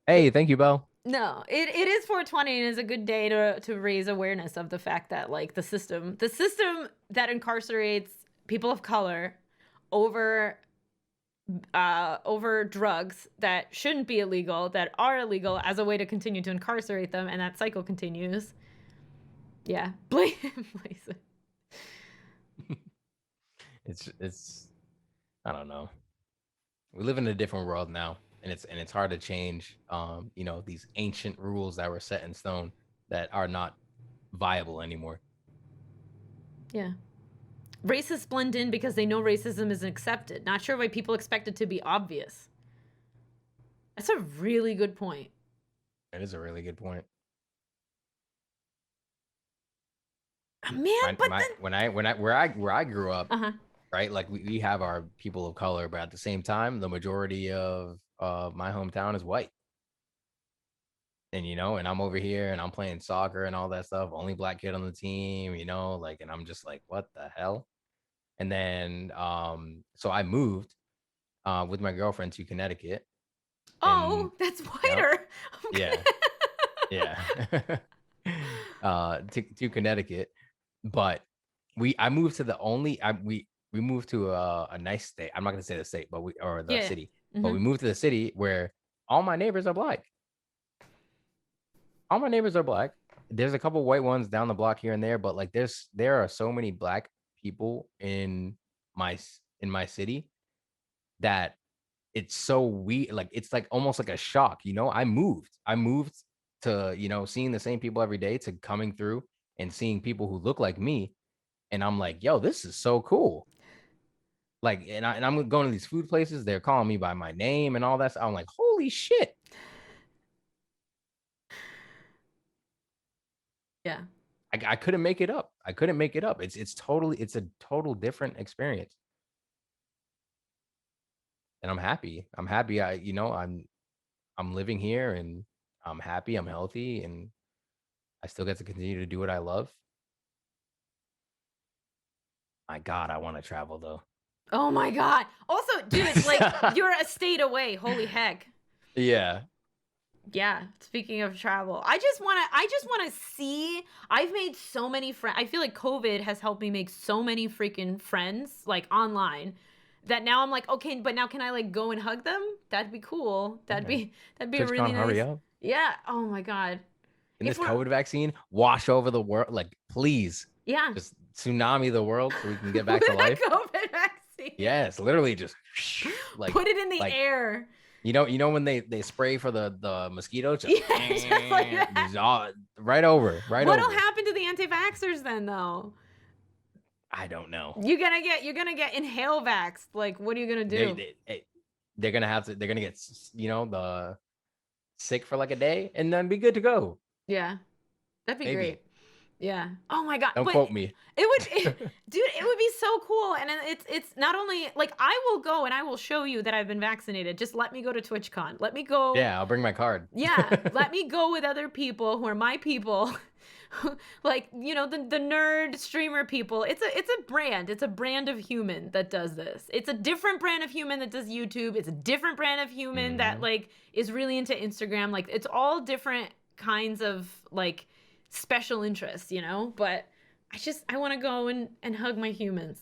Hey, thank you, Belle. No, it is 420 and is a good day to raise awareness of the fact that like the system that incarcerates people of color over drugs that shouldn't be illegal, that are illegal, as a way to continue to incarcerate them, and that cycle continues. Yeah. Blaze it. It's I don't know. We live in a different world now, and it's hard to change these ancient rules that were set in stone that are not viable anymore. Yeah. Racists blend in because they know racism isn't accepted. Not sure why people expect it to be obvious. That's a really good point. It is a really good point. Man, but then where I grew up, uh-huh. right? Like we have our people of color, but at the same time, the majority of my hometown is white. And and I'm over here and I'm playing soccer and all that stuff. Only black kid on the team, like, and I'm just like, what the hell? And then so I moved with my girlfriend to Connecticut. Oh, that's whiter. Yeah. Yeah. To Connecticut. But I moved to we moved to a nice state. I'm not gonna say the state, but the city. Mm-hmm. But we moved to the city where all my neighbors are black. All my neighbors are black. There's a couple white ones down the block here and there, but like there are so many black people in my city that it's so weird. Like it's like almost like a shock. I moved to seeing the same people every day to coming through and seeing people who look like me, and I'm like, yo, this is so cool. Like, and I'm going to these food places, they're calling me by my name and all that stuff. I'm like, holy shit. Yeah. I couldn't make it up. It's a total different experience. And I'm happy. I'm living here and I'm happy, I'm healthy, and I still get to continue to do what I love. My God, I want to travel though. Oh my God. Also, dude, like you're a state away. Holy heck. Yeah. Yeah. Speaking of travel, I just want to see. I've made so many friends. I feel like COVID has helped me make so many freaking friends, like online, that now I'm like, okay, but now can I like go and hug them? That'd be cool. That'd be really nice. Hurry up. Yeah. Oh my God. And this COVID vaccine wash over the world, like please. Yeah. Just tsunami the world so we can get back to life. COVID vaccine. Yes, literally just like put it in the air. You know when they spray for the mosquitoes, just, just like that. right over. What'll happen to the anti-vaxxers then, though? I don't know. You're gonna get inhale vaxxed. Like, what are you gonna do? They're gonna get the sick for like a day and then be good to go. Yeah, that'd be great. Yeah. Oh my God. Don't quote me. Dude, it would be so cool. And it's not only like I will go and I will show you that I've been vaccinated. Just let me go to TwitchCon. Let me go. Yeah, I'll bring my card. Yeah. Let me go with other people who are my people like, you know, the nerd streamer people. It's a brand. It's a brand of human that does this. It's a different brand of human that does YouTube. It's a different brand of human that like is really into Instagram. Like it's all different kinds of like special interests, you know? But I want to go and hug my humans.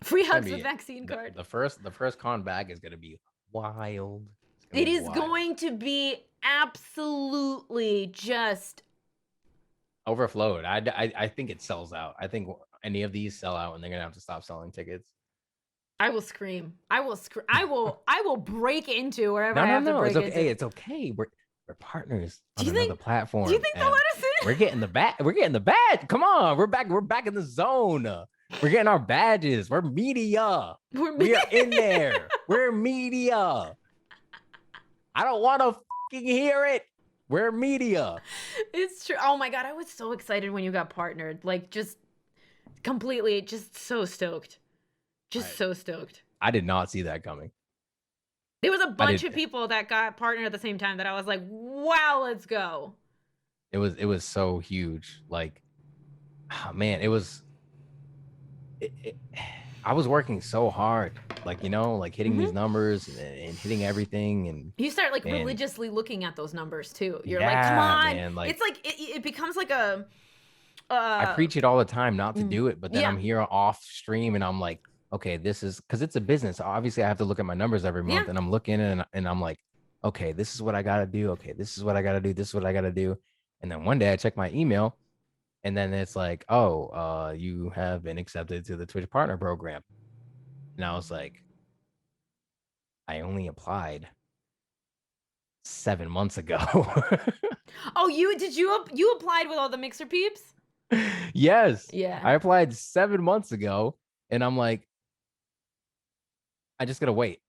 Free hugs with vaccine card. The first con back is gonna be wild. It is going to be absolutely just overflowed. I think it sells out. I think any of these sell out, and they're gonna have to stop selling tickets. I will scream. I will break into wherever I have to break into. Hey, it's okay. We're partners on another platform. Do you think they'll let us in? We're getting the badge. Come on, we're back in the zone. We're getting our badges. We're media. We are in there. We're media. I don't want to fucking hear it. We're media. It's true. Oh my God. I was so excited when you got partnered. Like just completely, just so stoked. So stoked. I did not see that coming. There was a bunch of people that got partnered at the same time that I was like, wow, let's go. It was so huge. Like, oh man, it was, I was working so hard, like, you know, like hitting these numbers and hitting everything. And you start like religiously looking at those numbers too. You're like, come on. Man, like, it's like, it becomes like a, I preach it all the time not to do it, but then I'm here off stream and I'm like, okay, this is, because it's a business. Obviously I have to look at my numbers every month and I'm looking and I'm like, okay, this is what I got to do. Okay, this is what I got to do. This is what I got to do. And then one day I check my email and then it's like, oh, you have been accepted to the Twitch Partner Program. And I was like, I only applied 7 months ago. Oh, you applied with all the Mixer peeps? Yes. Yeah. I applied 7 months ago and I'm like, I just gotta wait.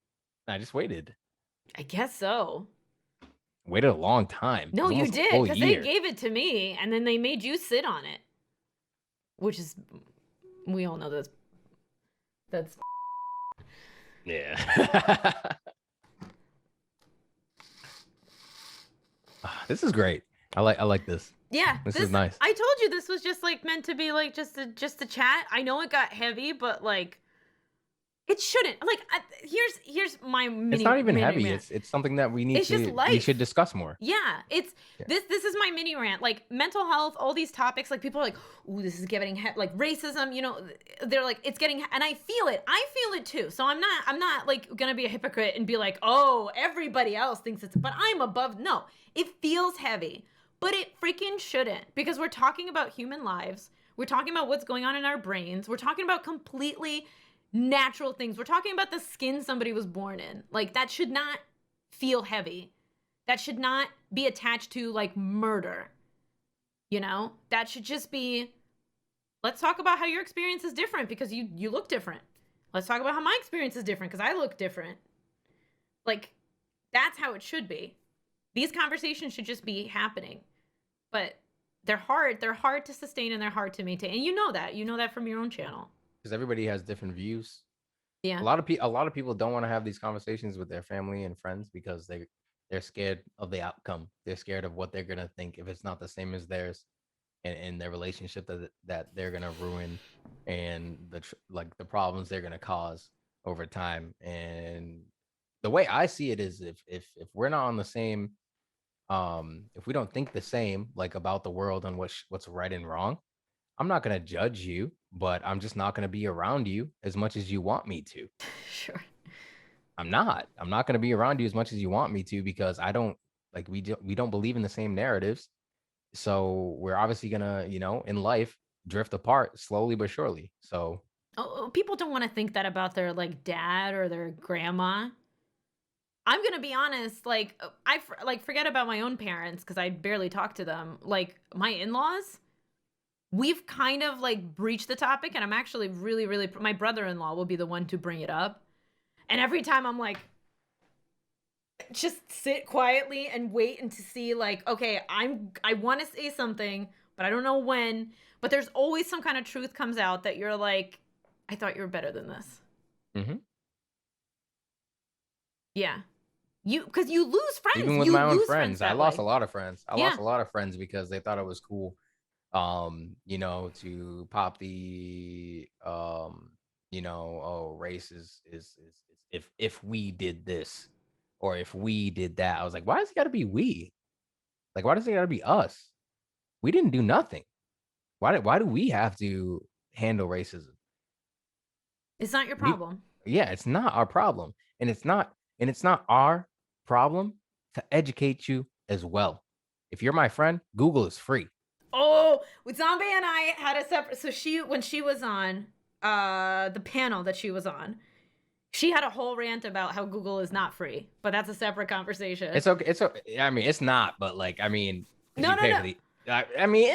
I just waited. I guess so. Waited a long time. No, you did, because they gave it to me and then they made you sit on it. Which is, we all know that's yeah. This is great. I like this. Yeah, this is nice. I told you this was just like meant to be like just a chat. I know it got heavy, but like it shouldn't. Like here's my mini. It's not even mini heavy. Rant. It's something that we need it's to. Just life. We should discuss more. Yeah, this is my mini rant. Like mental health, all these topics. Like people are like, "Ooh, this is getting like racism." You know, they're like, it's getting, and I feel it. I feel it too. So I'm not like gonna be a hypocrite and be like, "Oh, everybody else thinks it's," but I'm above. No, it feels heavy, but it freaking shouldn't, because we're talking about human lives. We're talking about what's going on in our brains. We're talking about completely natural things. We're talking about the skin somebody was born in. Like that should not feel heavy. That should not be attached to like murder. You know, that should just be, let's talk about how your experience is different because you look different. Let's talk about how my experience is different because I look different. Like that's how it should be. These conversations should just be happening. But they're hard to sustain and they're hard to maintain. And you know that from your own channel. Because everybody has different views. Yeah. A lot of people don't want to have these conversations with their family and friends because they're scared of the outcome. They're scared of what they're gonna think if it's not the same as theirs, and their relationship that they're gonna ruin, and the problems they're gonna cause over time. And the way I see it is if we're not on the same, if we don't think the same like about the world and what's right and wrong, I'm not going to judge you, but I'm just not going to be around you as much as you want me to. Sure. I'm not going to be around you as much as you want me to, because I don't like, we don't believe in the same narratives. So we're obviously going to, you know, in life drift apart slowly but surely. So people don't want to think that about their like dad or their grandma. I'm going to be honest, like I forget about my own parents because I barely talk to them. Like my in-laws, we've kind of like breached the topic, and I'm actually really, really, my brother-in-law will be the one to bring it up. And every time I'm like, just sit quietly and wait and to see like, okay, I want to say something, but I don't know when, but there's always some kind of truth comes out that you're like, I thought you were better than this. Mm-hmm. Yeah. Because you lose friends. Even with my own friends, I lost a lot of friends. I Yeah. lost a lot of friends because they thought it was cool to pop the oh, race is if we did this or if we did that. I was like, why does it got to be we? Like, why does it got to be us? We didn't do nothing. Why do we have to handle racism? It's not your We problem. Yeah, it's not our problem, and it's not our problem to educate you as well. If you're my friend, Google is free. Oh, with Zombie and I had a separate. So when she was on the panel that she was on, she had a whole rant about how Google is not free, but that's a separate conversation. It's okay. It's okay. I mean, it's not, but like, I mean, because No, you no, pay no. for the. I mean,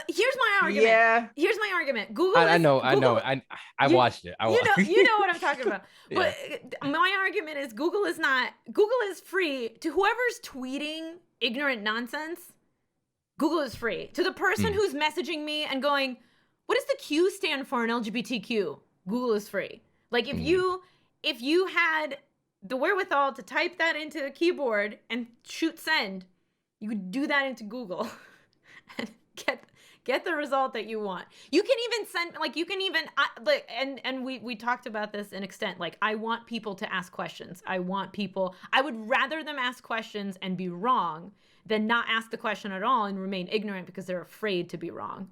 Here's my argument. yeah. Here's my argument. I know. I know. Google. I You watched it. you know what I'm talking about. Yeah. But my argument is Google is free to whoever's tweeting ignorant nonsense. Google is free. To the person Mm. who's messaging me and going, "What does the Q stand for in LGBTQ?" Google is free. Like if you had the wherewithal to type that into a keyboard and shoot send, you could do that into Google and get the result that you want. You can even send like you can even like and we talked about this in extent. Like I want people to ask questions. I would rather them ask questions and be wrong than not ask the question at all and remain ignorant because they're afraid to be wrong.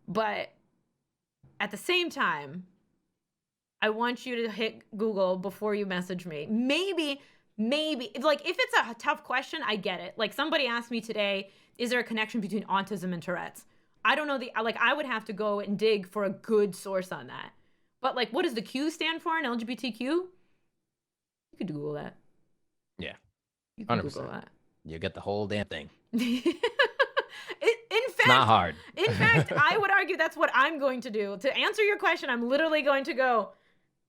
But at the same time, I want you to hit Google before you message me. Maybe, like if it's a tough question, I get it. Like somebody asked me today, is there a connection between autism and Tourette's? I don't know I would have to go and dig for a good source on that. But like, what does the Q stand for in LGBTQ? You could Google that. Yeah. You could 100%. Google that. You get the whole damn thing. In It's not hard. In fact, I would argue that's what I'm going to do. To answer your question, I'm literally going to go,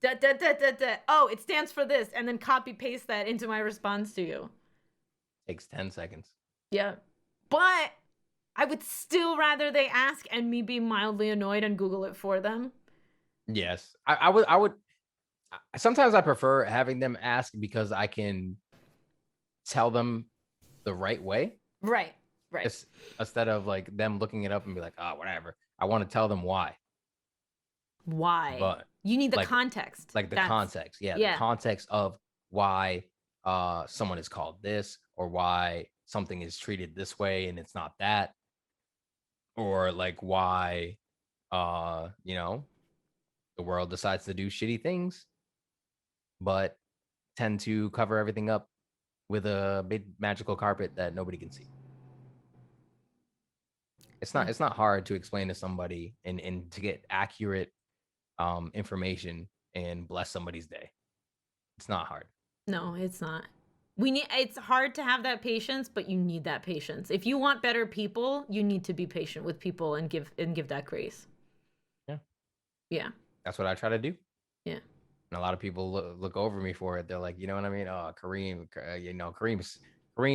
da, da, da, da, da. Oh, it stands for this, and then copy paste that into my response to you. Takes 10 seconds. Yeah. But I would still rather they ask and me be mildly annoyed and Google it for them. Yes. I would sometimes I prefer having them ask because I can tell them the right way. Right. Right. Instead of like them looking it up and be like, oh, whatever. I want to tell them why. Why? But you need the like, context. Like the context. Yeah. The context of why someone is called this or why something is treated this way and it's not that. Or like why the world decides to do shitty things, but tend to cover everything up with a big magical carpet that nobody can see. It's not hard to explain to somebody and to get accurate information and bless somebody's day. It's not hard. No, it's not. It's hard to have that patience, but you need that patience. If you want better people, you need to be patient with people and give that grace. Yeah. Yeah. That's what I try to do. Yeah. And a lot of people look over me for it. They're like, you know what I mean? Oh, Kareem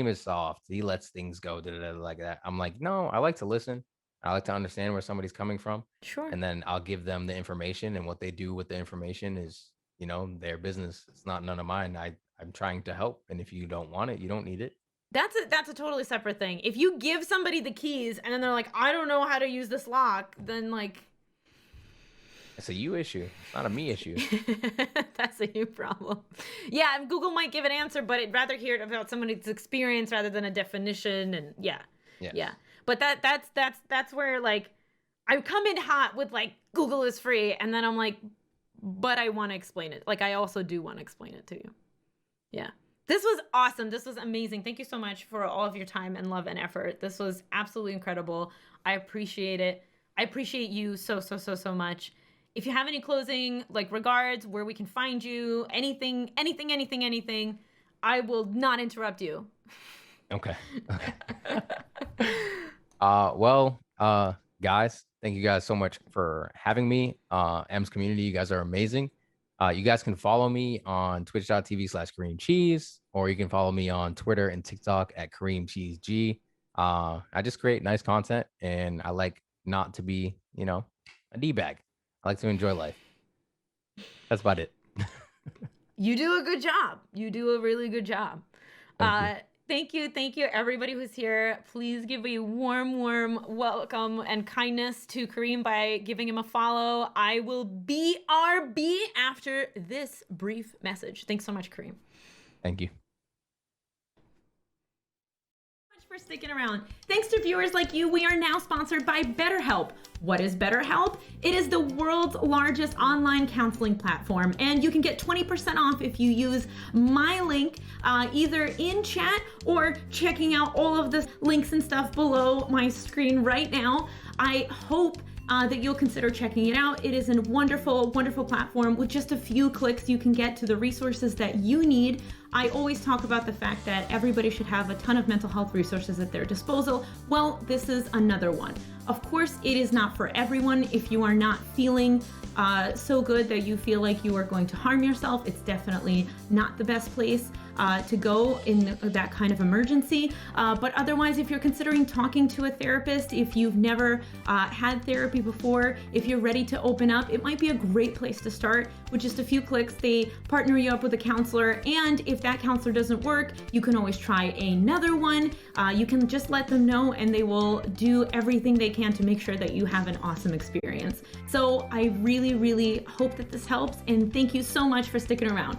is soft. He lets things go like that. I'm like, no, I like to listen. I like to understand where somebody's coming from. Sure. And then I'll give them the information, and what they do with the information is, their business. It's not none of mine. I'm trying to help. And if you don't want it, you don't need it. That's a totally separate thing. If you give somebody the keys and then they're like, I don't know how to use this lock, then like it's a you issue. It's not a me issue. That's a you problem. Yeah, Google might give an answer, but I'd rather hear it about somebody's experience rather than a definition. And yeah. Yes. Yeah. But that's where like I come in hot with like Google is free, and then I'm like, but I want to explain it. Like I also do want to explain it to you. Yeah. This was awesome. This was amazing. Thank you so much for all of your time and love and effort. This was absolutely incredible. I appreciate it. I appreciate you so much. If you have any closing like regards, where we can find you, anything, I will not interrupt you. Okay. Well, guys, thank you guys so much for having me. M's community, you guys are amazing. You guys can follow me on twitch.tv/KarimCheese, or you can follow me on Twitter and TikTok at KarimCheeseG. I just create nice content, and I like not to be, a D-bag. I like to enjoy life. That's about it. You do a good job. You do a really good job. Thank you. Thank you, everybody who's here. Please give a warm, warm welcome and kindness to Karim by giving him a follow. I will BRB after this brief message. Thanks so much, Karim. Thank you. For sticking around. Thanks to viewers like you, we are now sponsored by BetterHelp. What is BetterHelp? It is the world's largest online counseling platform, and you can get 20% off if you use my link either in chat or checking out all of the links and stuff below my screen right now. I hope that you'll consider checking it out. It is a wonderful, wonderful platform. With just a few clicks, you can get to the resources that you need. I always talk about the fact that everybody should have a ton of mental health resources at their disposal. Well, this is another one. Of course, it is not for everyone. If you are not feeling so good that you feel like you are going to harm yourself, it's definitely not the best place to go in that kind of emergency. But otherwise, if you're considering talking to a therapist, if you've never had therapy before, if you're ready to open up, it might be a great place to start. With just a few clicks, they partner you up with a counselor, and if that counselor doesn't work, you can always try another one. You can just let them know, and they will do everything they can to make sure that you have an awesome experience. So I really, really hope that this helps, and thank you so much for sticking around.